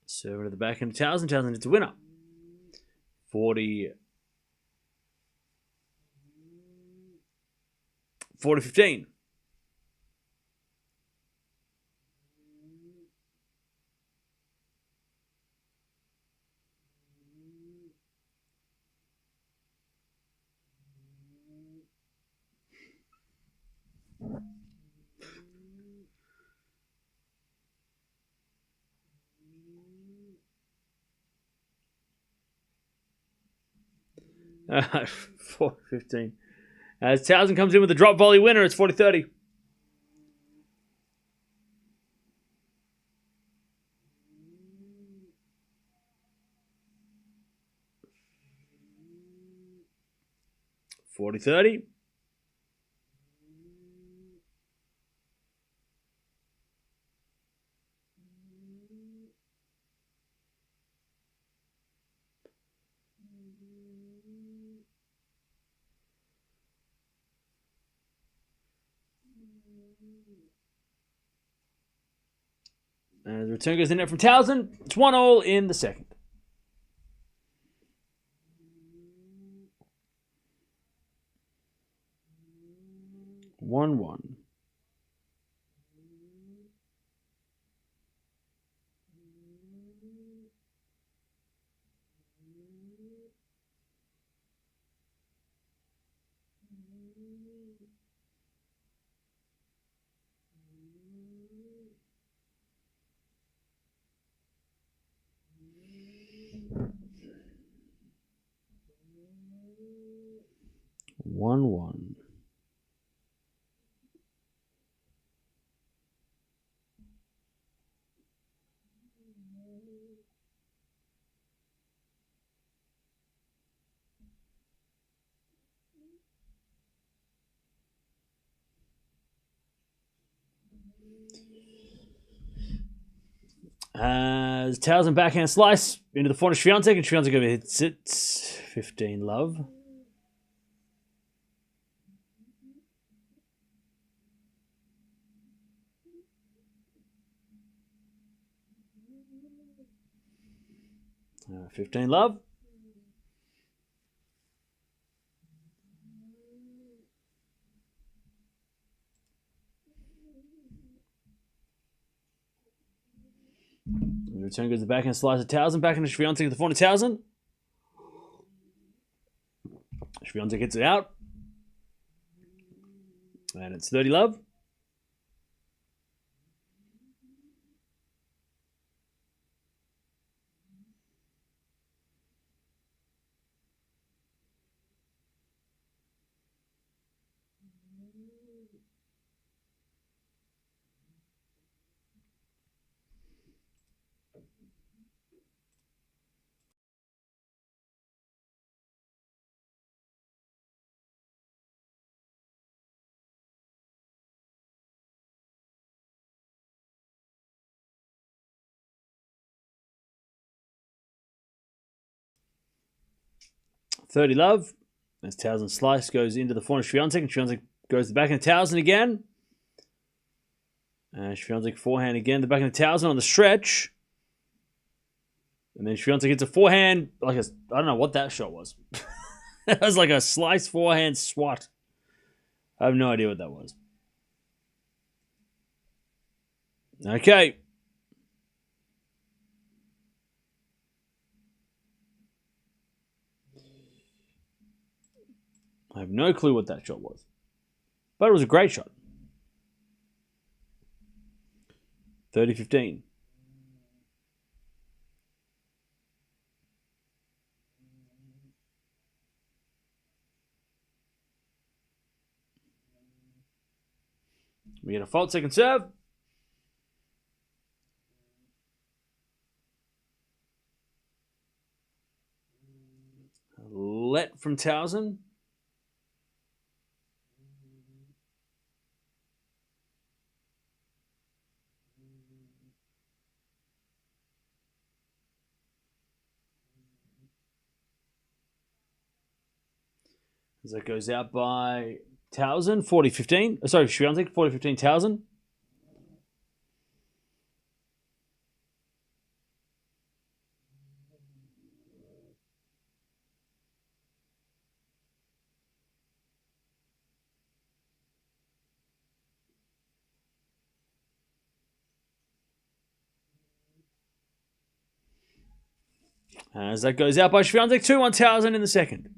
Server to the backhand of Talzin. Talzin hits a winner. 40. 40-15. Uh, 4-15. As Talzin comes in with a drop volley winner, it's 40-30. $40-30. As the return goes in there from Talzin, it's 1-all in the second. One. One. As Talzin backhand slice into the front of Swiatek, and Swiatek over hits it. 15 love. Uh, 15 love. The return goes to the backhand slice of Talzin, back into Swiatek at the front of Talzin. Swiatek hits it out. And it's 30 love. $30 love. As Talzin slice goes into the front of Swiatek, and Swiatek goes to the backhand of Talzin again. Swiatek forehand again, the backhand of Talzin on the stretch. And then Swiatek hits a forehand, I don't know what that shot was. That was like a slice forehand swat. I have no idea what that was. Okay. I have no clue what that shot was. But it was a great shot. 30-15. We get a fault second serve. Let from Talzin. As that goes out by Talzin, 40-15. Sorry, Swiatek, 40-15 Talzin. As that goes out by Swiatek, 2-1 Talzin in the second.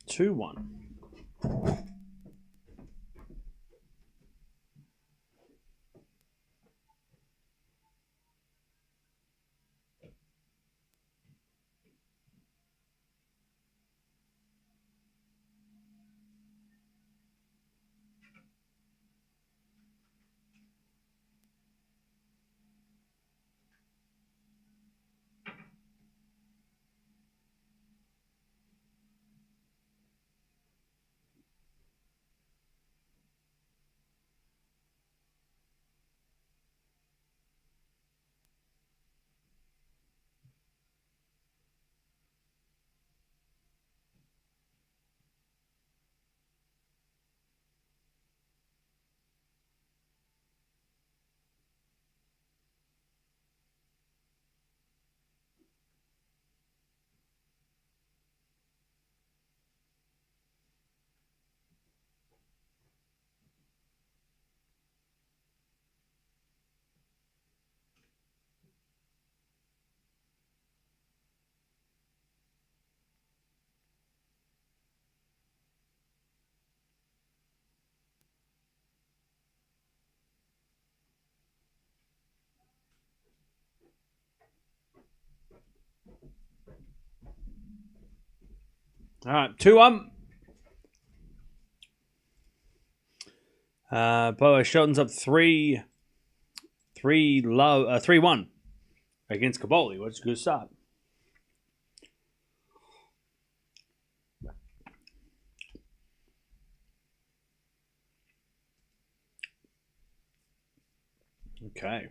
Two one. All right, 2-1. By the way, Shelton's up 3-1 against Caboli, which is a good start. Okay.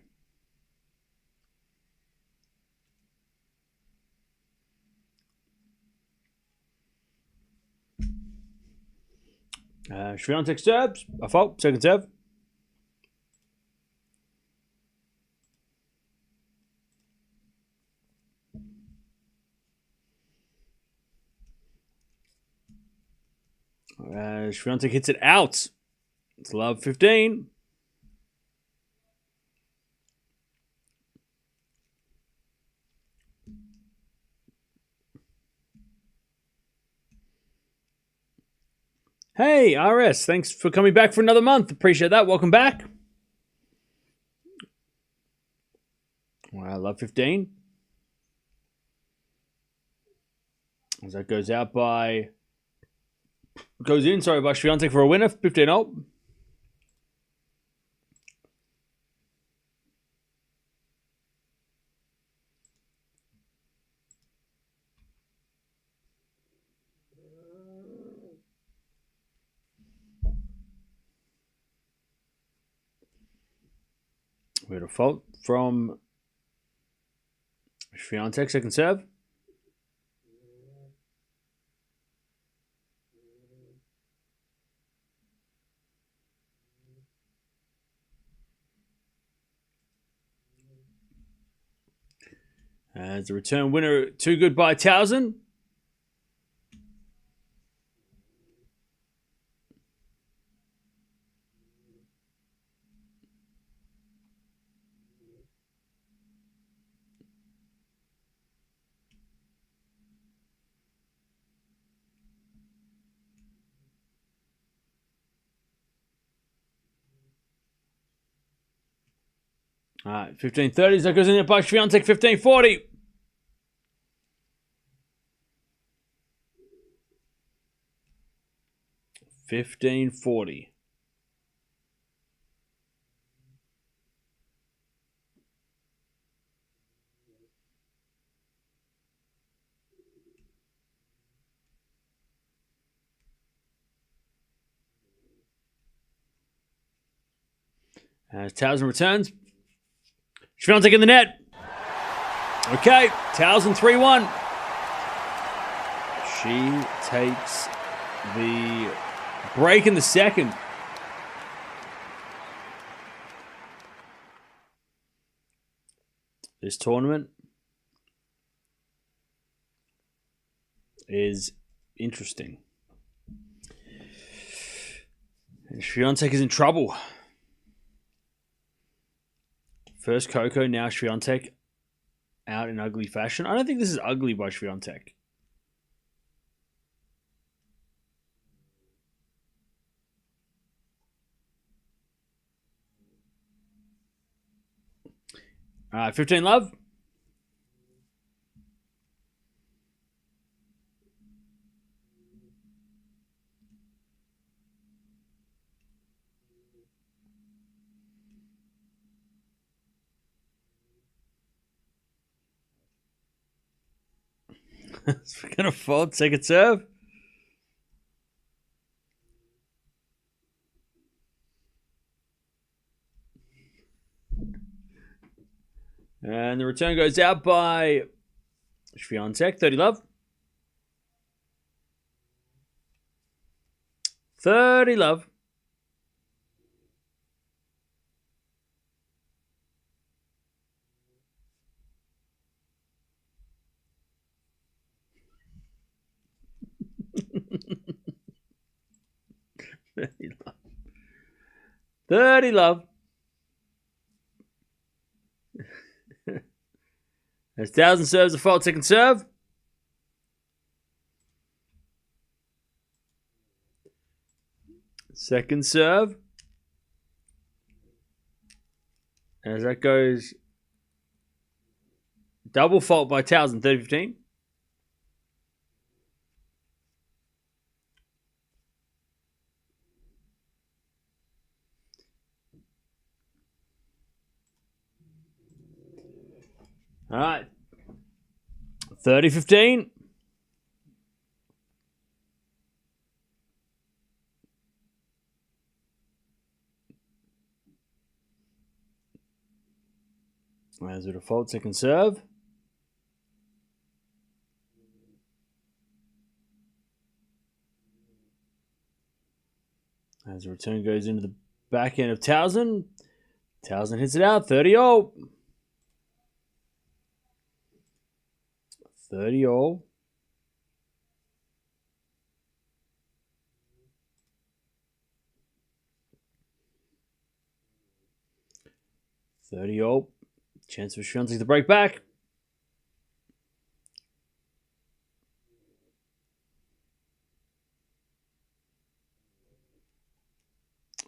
Swiatek serves. A fault. Second serve. Swiatek hits it out. It's love 15. Hey, RS, thanks for coming back for another month. Appreciate that. Welcome back. Wow, love 15. As that goes out by... Goes in, sorry, by Swiatek for a winner. 15-0. We had a fault from Fiontech, second serve. As a return winner, too good by Talzin. All right, 15-30. That goes in there by Swiatek, 15-40. 15-40. As Talzin returns. Swiatek in the net. Okay, Talzin 3-1. She takes the break in the second. This tournament is interesting. And Fiontech is in trouble. First Coco, now Swiatek out in ugly fashion. I don't think this is ugly by Fiontech. All right, 15 love. We're going to fold, second serve. And the return goes out by Fiontech, 30 love. 30 love. $30 love. As Talzin serves a fault, second serve. Second serve. As that goes, double fault by Talzin, 30-15. All right. 30-15. As a default, second serve. As the return goes into the back end of Talzin. Talzin hits it out, 30-all. 30-all. Chance for Fiontech to break back.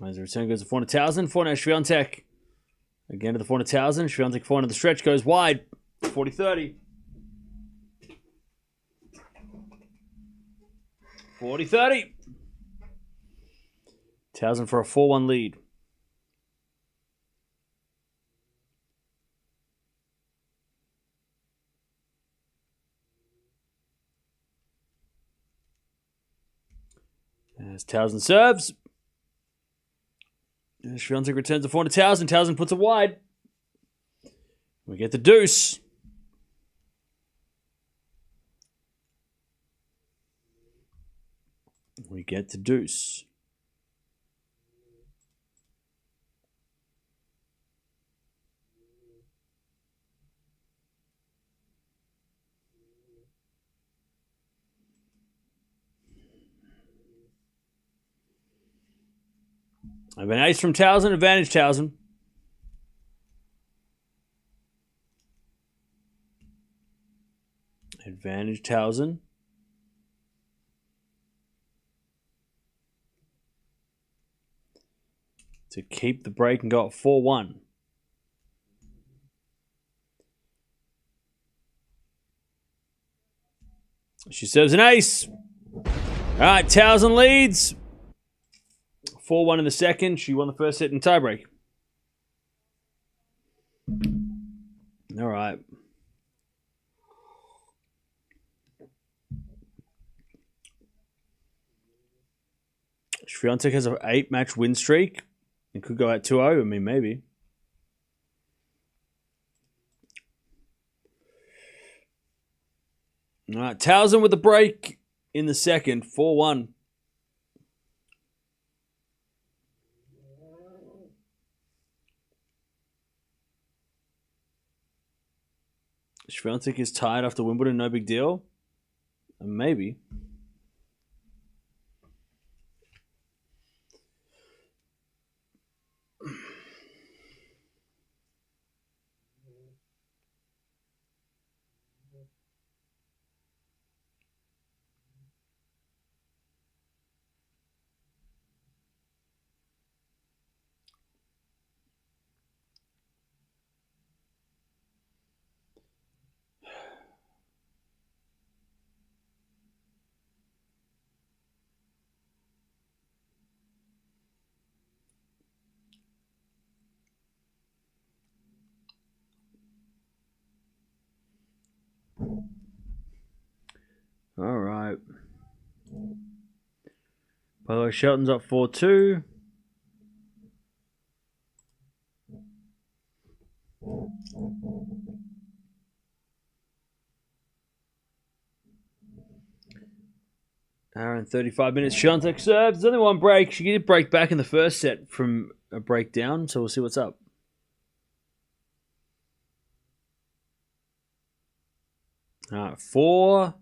As the return goes to 4 to Talzin. 4 now Fiontech. Again to the 4 to Talzin. Fiontech 4 into the stretch goes wide. 40-30. 40-30. Talzin for a 4-1 lead. As Talzin serves. As Fiontech returns the 4 to Talzin. Talzin puts it wide. We get the deuce. We get to deuce. I have an ace from Talzin, advantage Talzin. Advantage Talzin. To keep the break and go at 4-1. She serves an ace. All right, Talzin leads. 4-1 in the second. She won the first set in tiebreak. All right. Fiontech has an 8-match win streak. It could go at 2-0. I mean, maybe. All right. Talzin with the break in the second. 4-1. Swiatek is tired after Wimbledon. No big deal. Maybe. All right. By the way, Shelton's up 4-2. Hour and 35 minutes. Fiontech serves. There's only one break. She did break back in the first set from a breakdown, so we'll see what's up. All right, 4-1.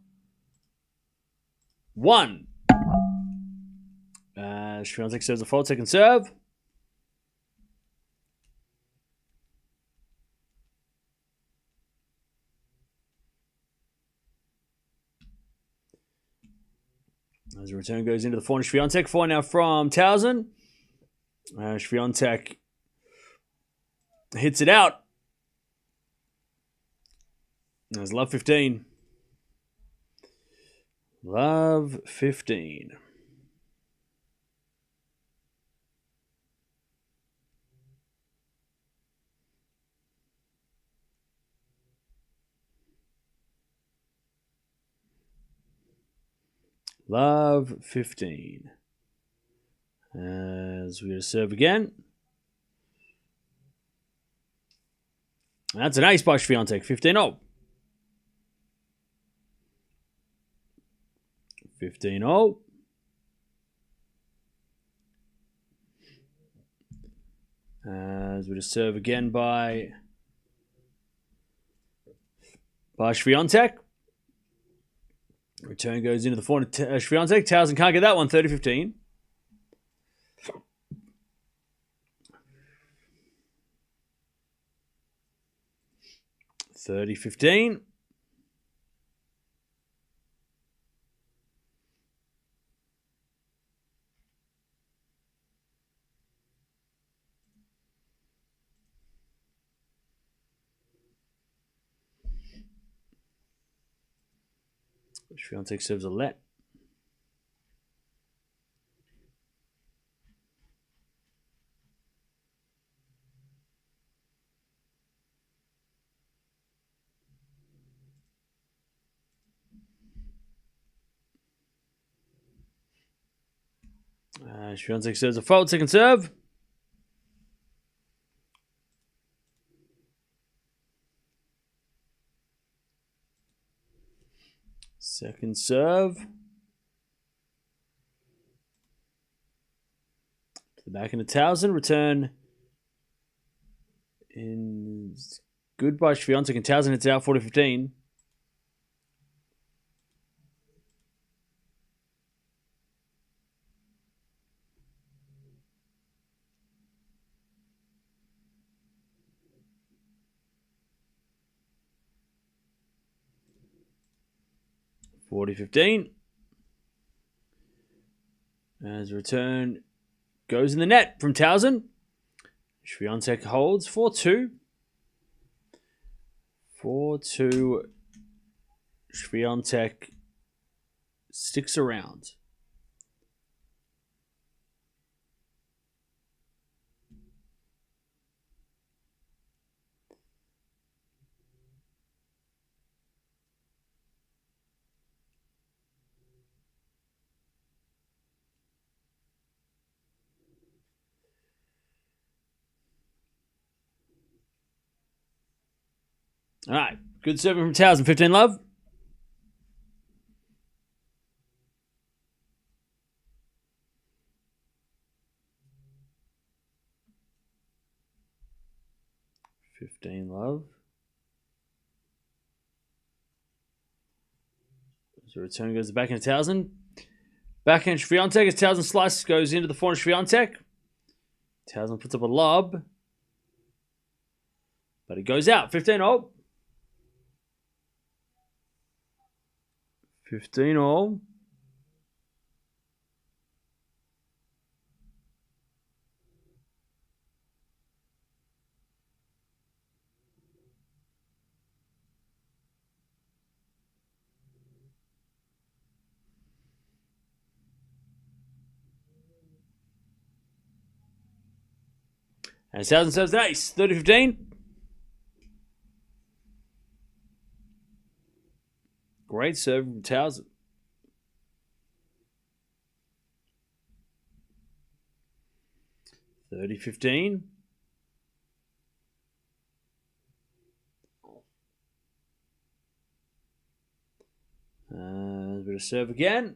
Fiontech serves a fault, second serve. As the return goes into the forehand, Fiontech. 4 now from Talzin. Fiontech hits it out. There's love 15. Love 15. Love 15. As we serve again. That's an ace by Fiontech. 15-0. 15-0. As we just serve again by Swiatek. Return goes into the forehand. Swiatek. Talzin can't get that one. 30-15. $30-15. Fiontech serves a let. Fiontech serves a fault, second serve. Second serve. To the back into Talzin. Return in good by Fiontech, and Talzin hits it out 40-15. $40-15. As return goes in the net from Talzin. Fiontech holds 4-2. 4-2. Fiontech sticks around. All right. Good serving from Talzin. 15 love. So return goes back into Talzin. Backhand Fiontech as Talzin slice goes into the forehand Fiontech. Talzin puts up a lob. But it goes out. 15-all. 15-all. And Talzin serves an ace. 30-15. Great serve from Talzin. $30-15. A bit of serve again.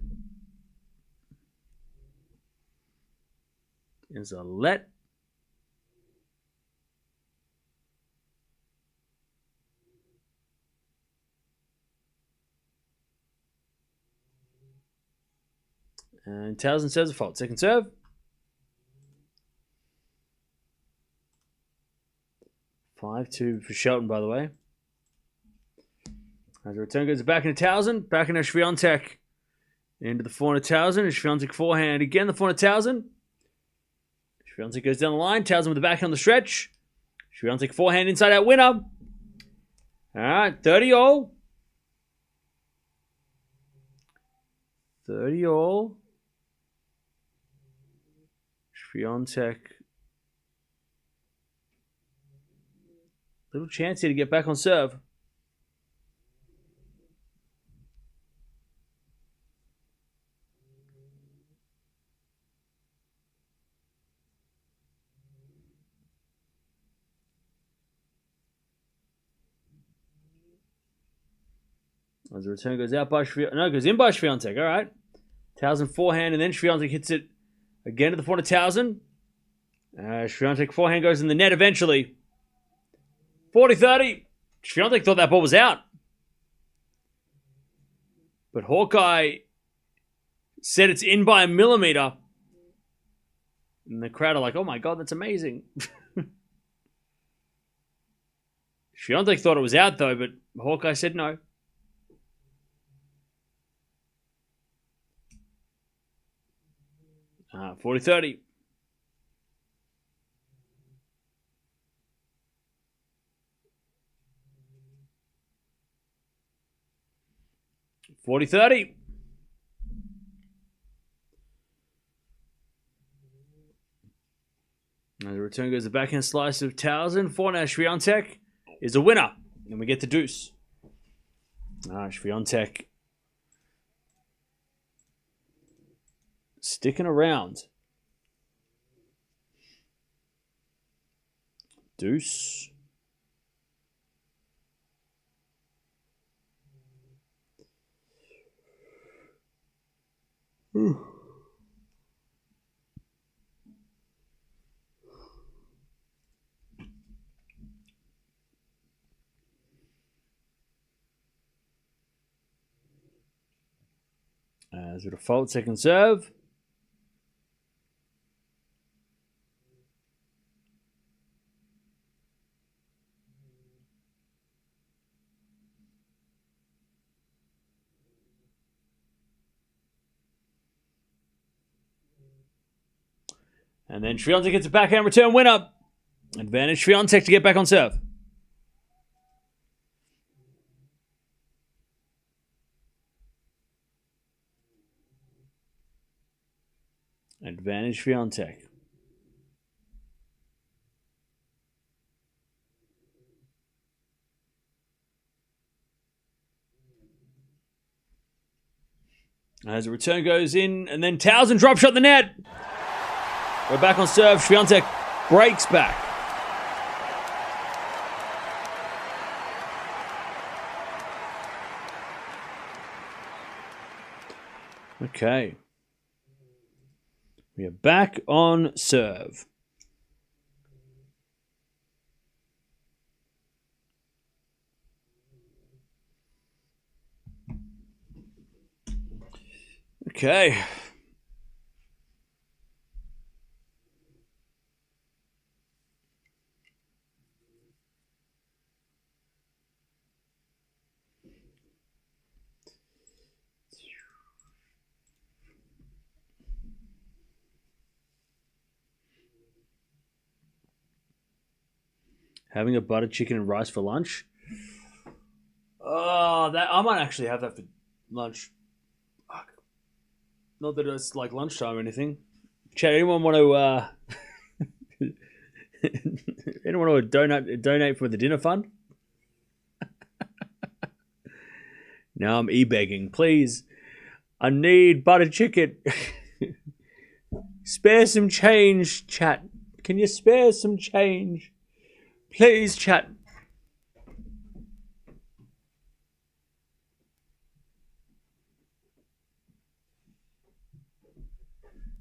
There's a let. And Talzin serves a fault. Second serve. 5-2 for Shelton, by the way. As the return goes back into Talzin. Back into Swiatek. Into the forehand of Talzin. Swiatek forehand again. The forehand of Talzin. Swiatek goes down the line. Talzin with the backhand on the stretch. Swiatek forehand inside out winner. All right, 30-all. 30-all. Fiontech. Little chance here to get back on serve. As the return goes out by Swiatek. No, it goes in by Fiontech. All right. Talzin forehand, and then Fiontech hits it again to the forehand of Talzin. Fiontech forehand goes in the net eventually. 40-30. Fiontech thought that ball was out. But Hawkeye said it's in by a millimeter. And the crowd are like, oh my God, that's amazing. Fiontech thought it was out though, but Hawkeye said no. 40-30. $40-30. And the return goes the backhand slice of Talzin. Forehand Swiatek is a winner. And we get the deuce. Swiatek sticking around. Deuce. As a default second serve. And then Fiontech gets a backhand return winner. Advantage Fiontech to get back on serve. Advantage Fiontech. As the return goes in, and then Talzin drop shot the net. We're back on serve. Fiontech breaks back. Okay. We are back on serve. Okay. Having a butter chicken and rice for lunch. Oh, that I might actually have that for lunch. Not that it's like lunchtime or anything. Chat, anyone want to anyone want to donate for the dinner fund? Now I'm e-begging. Please. I need butter chicken. Spare some change, chat. Can you spare some change? Please, chat.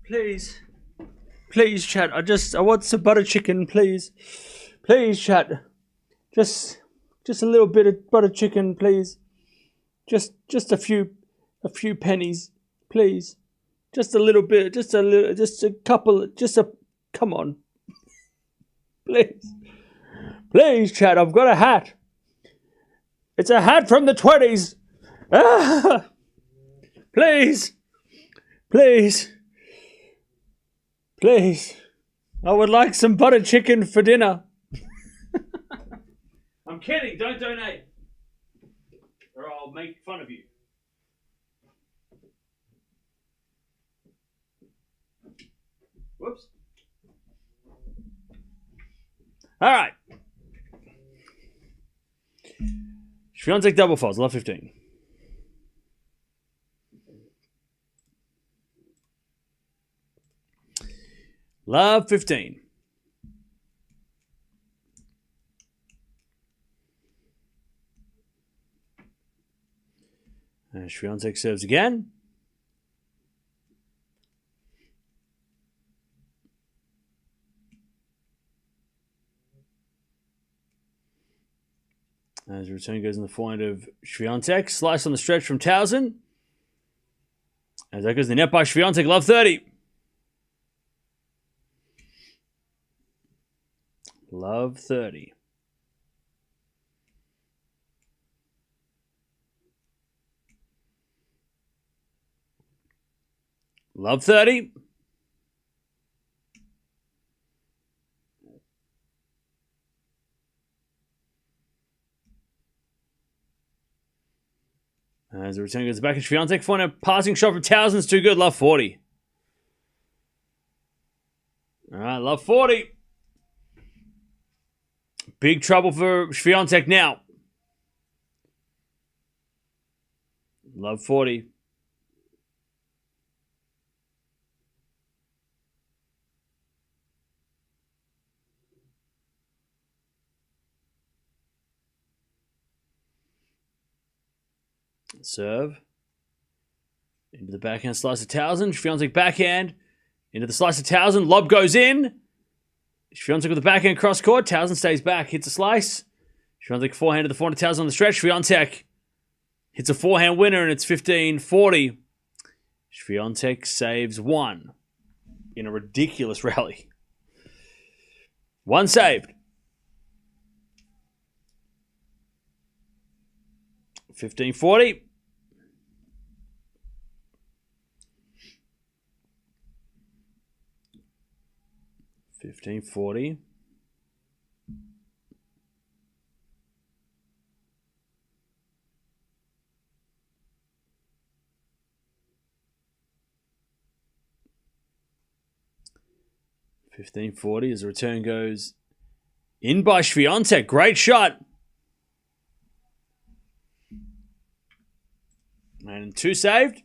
Please. Please, chat. I want some butter chicken, please. Please, chat. Just a little bit of butter chicken, please. Just a few pennies, please. Just a little bit, just a couple, come on. Please. Please, chat, I've got a hat. It's a hat from the 20s. Ah! Please. Please. Please. I would like some butter chicken for dinner. I'm kidding, don't donate. Or I'll make fun of you. Whoops. All right. Fiontech double faults, love 15. Love 15. And Swiatek serves again. As the return goes in the forehand of Swiatek. Slice on the stretch from Talzin. As that goes the net by Swiatek, love 30. Love 30. Love 30. As the return goes back at Fiontech, for a passing shot from Talzin is too good. Love 40. All right, love 40. Big trouble for Fiontech now. Love 40. Serve. Into the backhand slice of Talzin. Fiontech backhand. Into the slice of Talzin. Lob goes in. Fiontech with the backhand cross court. Talzin stays back. Hits a slice. Fiontech forehand to the forehand of Talzin on the stretch. Fiontech hits a forehand winner and it's 15-40. Fiontech saves one in a ridiculous rally. One saved. 15-40. 15-40. $15.40 as the return goes in by Swiatek. Great shot. And two saved.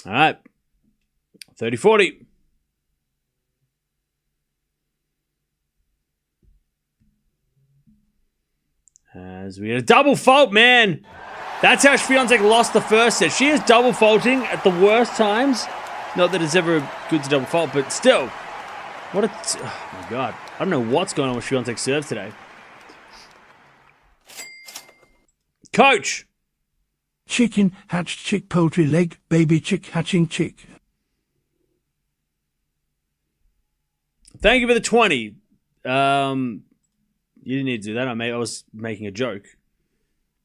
All right. 30-40. As we get a double fault, man. That's how Swiatek lost the first set. She is double faulting at the worst times. Not that it's ever good to double fault, but still. Oh my God. I don't know what's going on with Fiontech's serve today. Coach. Chicken hatched chick poultry leg, baby chick hatching chick. Thank you for the 20. You didn't need to do that. I was making a joke.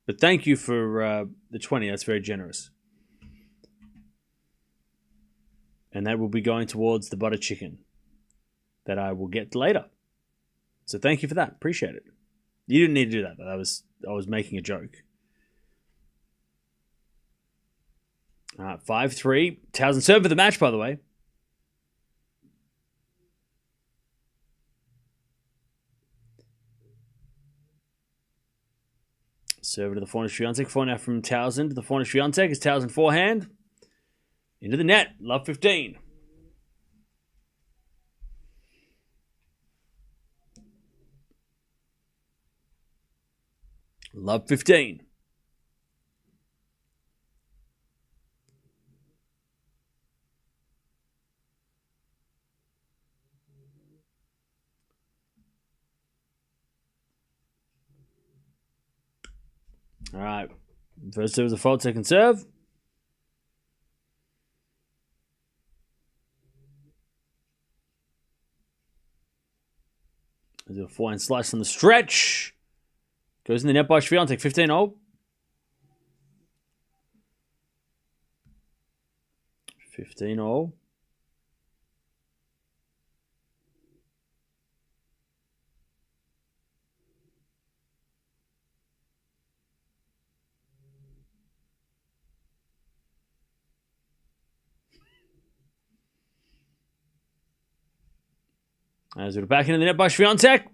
But thank you for the 20. That's very generous. And that will be going towards the butter chicken that I will get later. So thank you for that. Appreciate it. You didn't need to do that. I was making a joke. 5-3. Tauson serve for the match, by the way. Serve to the forehand Swiatek. Forehand from Talzin to the forehand Swiatek. Is Talzin forehand. Into the net. Love 15. Love 15. All right. First serve is a fault, second serve. There's a forehand slice on the stretch. Goes in the net by Swiatek. 15-0. 15-0. As we're back into the net by Fiontech.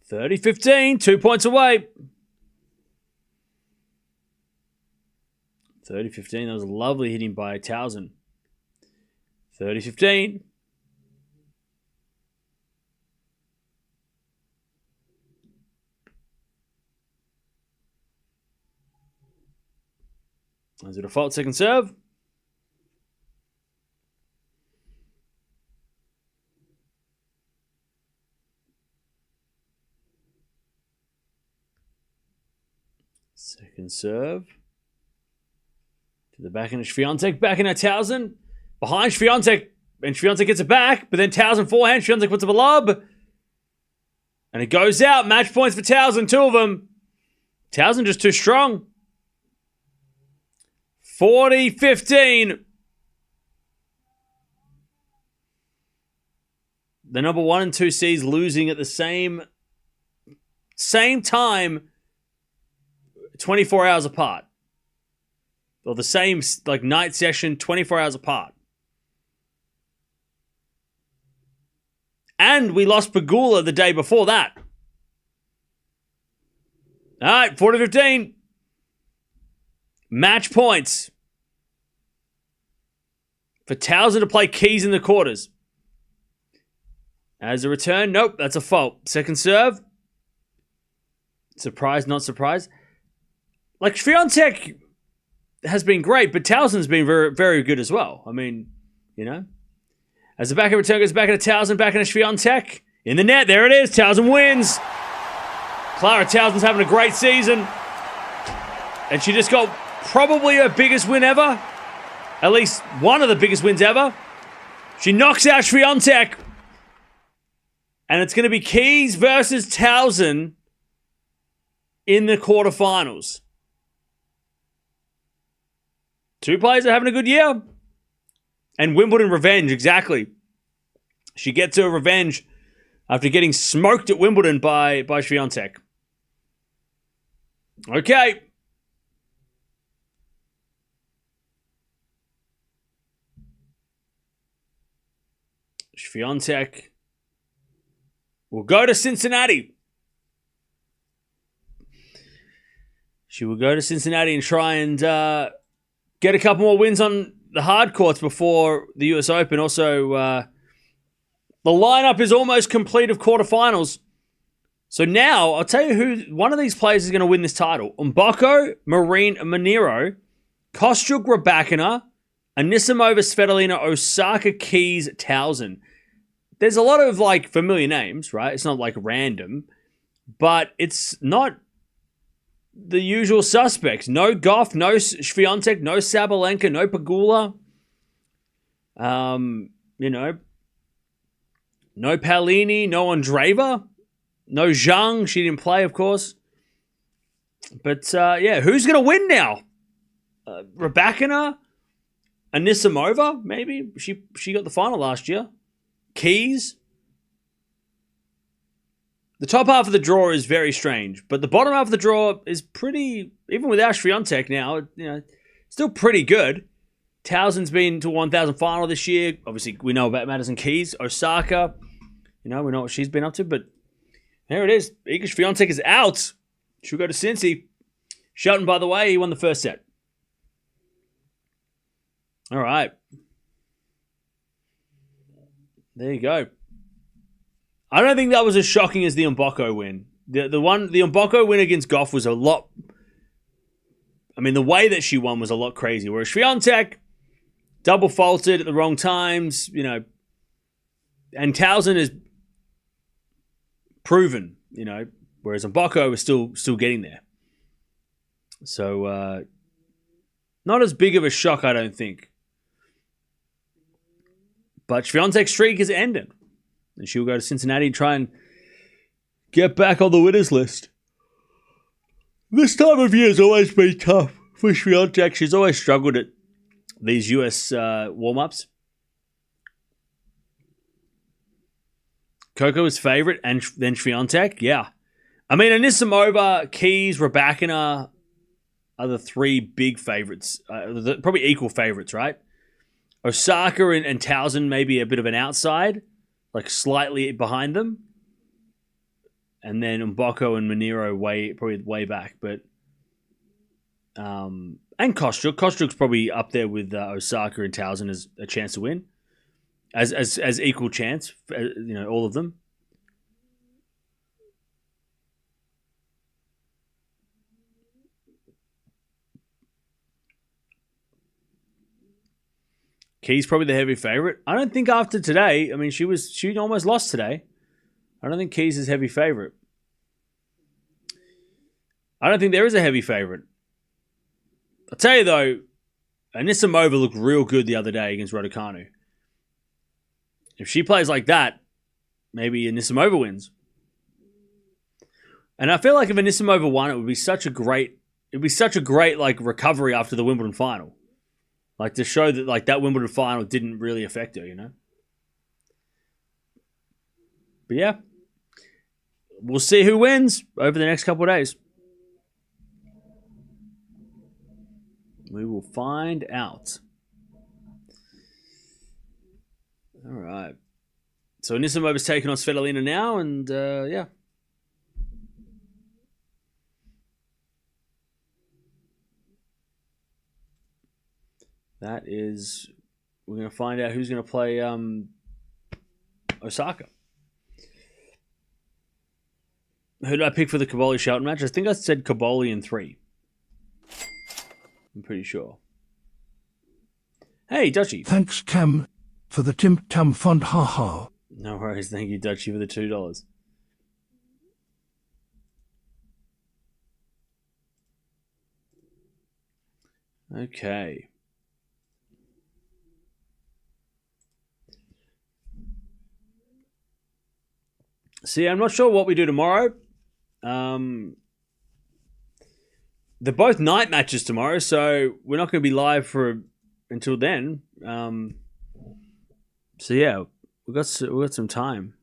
30-15, 2 points away. 30-15, that was a lovely hitting by Talzin. 30-15. As a default second serve. Second serve. To the backhand of Fiontech. Backhand at Talzin. Behind Fiontech. And Fiontech gets it back. But then Talzin forehand. Fiontech puts up a lob. And it goes out. Match points for Talzin. 2 of them. Talzin just too strong. 40-15. The number 1 and 2 seeds losing at the same time, 24 hours apart. Or the same night session, 24 hours apart. And we lost Pegula the day before that. All right, 40-15. Match points for Talzin to play keys in the quarters. As a return, nope, that's a fault. Second serve. Surprise, not surprise. Fiontech has been great, but Talzin's been very, very good as well. I mean, As the backhand return goes back into Talzin, back into Fiontech. In the net, there it is. Talzin wins. Clara Tauson having a great season. And she just got probably her biggest win ever. At least one of the biggest wins ever. She knocks out Fiontech. And it's going to be Keys versus Talzin in the quarterfinals. 2 players are having a good year. And Wimbledon revenge, exactly. She gets her revenge after getting smoked at Wimbledon by Fiontech. Okay. Fiontech will go to Cincinnati. She will go to Cincinnati and try and get a couple more wins on the hard courts before the US Open. Also, the lineup is almost complete of quarterfinals. So now, I'll tell you who one of these players is going to win this title. Mboko, Moniro, Kostyuk, Rybakina, Anisimova, Svitolina, Osaka, Keys, Talzin. There's a lot of like familiar names, right? It's not like random, but it's not the usual suspects. No Gauff, no Swiatek, no Sabalenka, no Pegula. No Paolini, no Andreeva, no Zhang. She didn't play, of course. But who's going to win now? Rybakina, Anisimova, maybe she got the final last year. Keys. The top half of the draw is very strange, but the bottom half of the draw is pretty, even without Fiontech now, still pretty good. Tauzin's been to 1,000 final this year. Obviously, we know about Madison Keys. Osaka, we know what she's been up to, but there it is. Iga Swiatek is out. She'll go to Cincy. Shelton, by the way, he won the first set. All right. There you go. I don't think that was as shocking as the Mboko win. The Mboko win against Gauff was a lot. I mean, the way that she won was a lot crazy. Whereas Fiontech double faulted at the wrong times, and Talzin is proven, whereas Mboko is still getting there. So not as big of a shock, I don't think. But Fiontech's streak is ended. And she'll go to Cincinnati and try and get back on the winners list. This time of year has always been tough for Swiatek. She's always struggled at these US warm-ups. Coco is favourite, and then Fiontech. Yeah. I mean, Anisimova, Keys, Rybakina are the three big favourites. Probably equal favourites, right? Osaka and Talzin maybe a bit of an outside. Like slightly behind them, and then Mboko and Moniro probably way back, but and Kostyuk's probably up there with Osaka and Talzin as a chance to win, as equal chance, all of them. Key's probably the heavy favorite. I don't think after today, I mean, she almost lost today. I don't think Key's is heavy favorite. I don't think there is a heavy favorite. I'll tell you though, Anisimova looked real good the other day against Raducanu. If she plays like that, maybe Anisimova wins. And I feel like if Anisimova won, it would be such a great like recovery after the Wimbledon final. Like to show that like that Wimbledon final didn't really affect her, But yeah, we'll see who wins over the next couple of days. We will find out. All right. So Anisimova's taking on Svitolina now, and yeah. That is, we're going to find out who's going to play Osaka. Who did I pick for the Caboli-Shelton match? I think I said Caboli in 3. I'm pretty sure. Hey, Dutchie. Thanks, Cam, for the Tim Tam Fund, haha. No worries. Thank you, Dutchie, for the $2. Okay. See, I'm not sure what we do tomorrow. They're both night matches tomorrow, so we're not going to be live until then. So yeah, we got some time.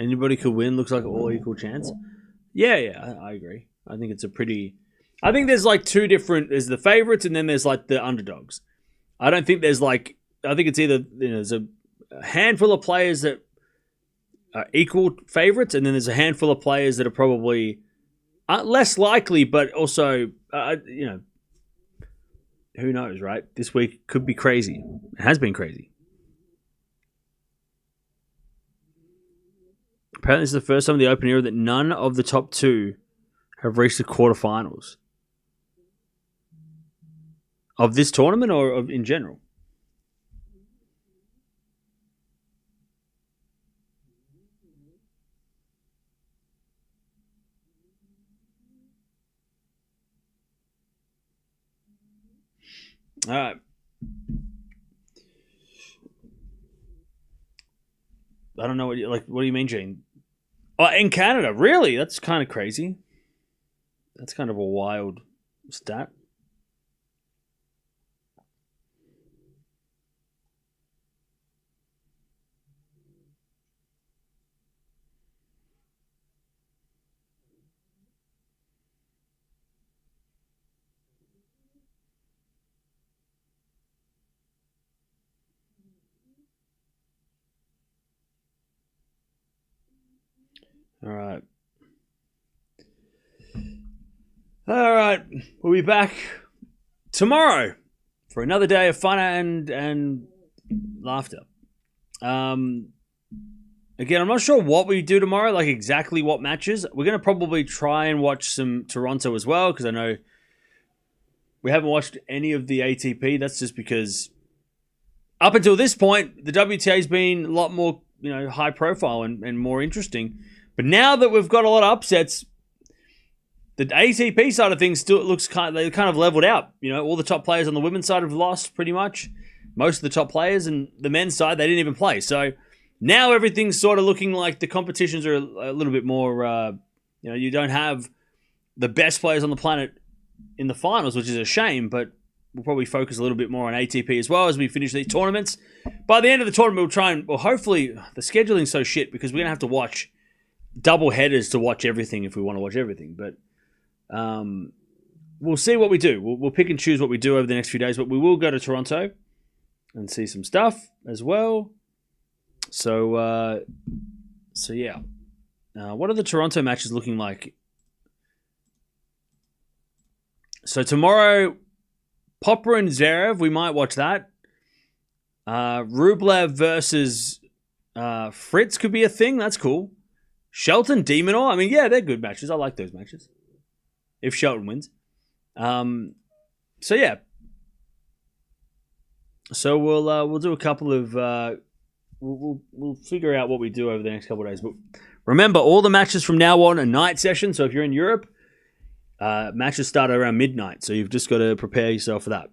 Anybody could win. Looks like all equal chance. Yeah, I agree. I think it's a pretty. I think there's like two different. There's the favorites, and then there's like the underdogs. I don't think there's like. I think it's either there's a handful of players that are equal favorites, and then there's a handful of players that are probably less likely, but also who knows, right? This week could be crazy. It has been crazy. Apparently, this is the first time in the Open era that none of the top two have reached the quarterfinals of this tournament or in general. All right. I don't know what do you mean, Gene? Oh, in Canada, really? That's kind of crazy. That's kind of a wild stat. All right. We'll be back tomorrow for another day of fun and laughter. Again, I'm not sure what we do tomorrow, like exactly what matches. We're going to probably try and watch some Toronto as well, because I know we haven't watched any of the ATP. That's just because up until this point, the WTA's been a lot more, high profile and more interesting. But now that we've got a lot of upsets, the ATP side of things still looks kind of leveled out. All the top players on the women's side have lost pretty much. Most of the top players, and the men's side, they didn't even play. So now everything's sort of looking like the competitions are a little bit more, you don't have the best players on the planet in the finals, which is a shame, but we'll probably focus a little bit more on ATP as well as we finish these tournaments. By the end of the tournament, we'll try and, hopefully, the scheduling's so shit because we're going to have to watch double headers to watch everything if we want to watch everything. But we'll see what we do. We'll pick and choose what we do over the next few days, but we will go to Toronto and see some stuff as well. So yeah. What are the Toronto matches looking like? So tomorrow, Popper and Zverev, we might watch that. Rublev versus Fritz could be a thing. That's cool. Shelton, Demonor. Yeah, they're good matches. I like those matches. If Shelton wins. So yeah. So we'll do a couple of we'll figure out what we do over the next couple of days. But remember, all the matches from now on are night sessions. So if you're in Europe, matches start around midnight. So you've just got to prepare yourself for that.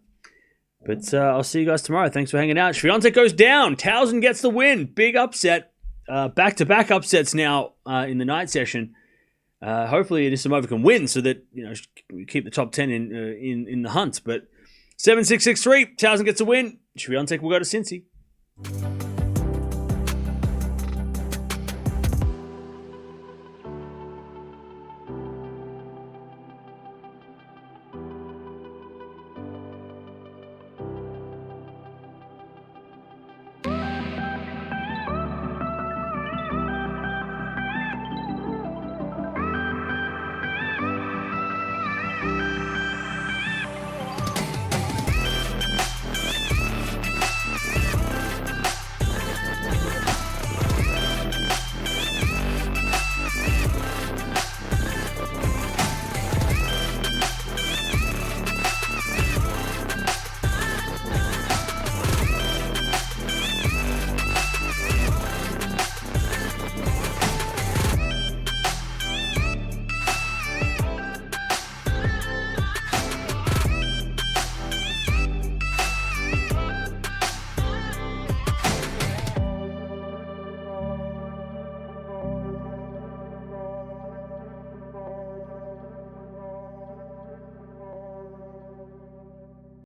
But I'll see you guys tomorrow. Thanks for hanging out. Fiontech goes down. Talzin gets the win. Big upset. Back-to-back upsets now in the night session. Hopefully, Anisimova can win so that we keep the top 10 in the hunt. But 7-6, 6-3. Talzin gets a win. Fiontech will go to Cincy.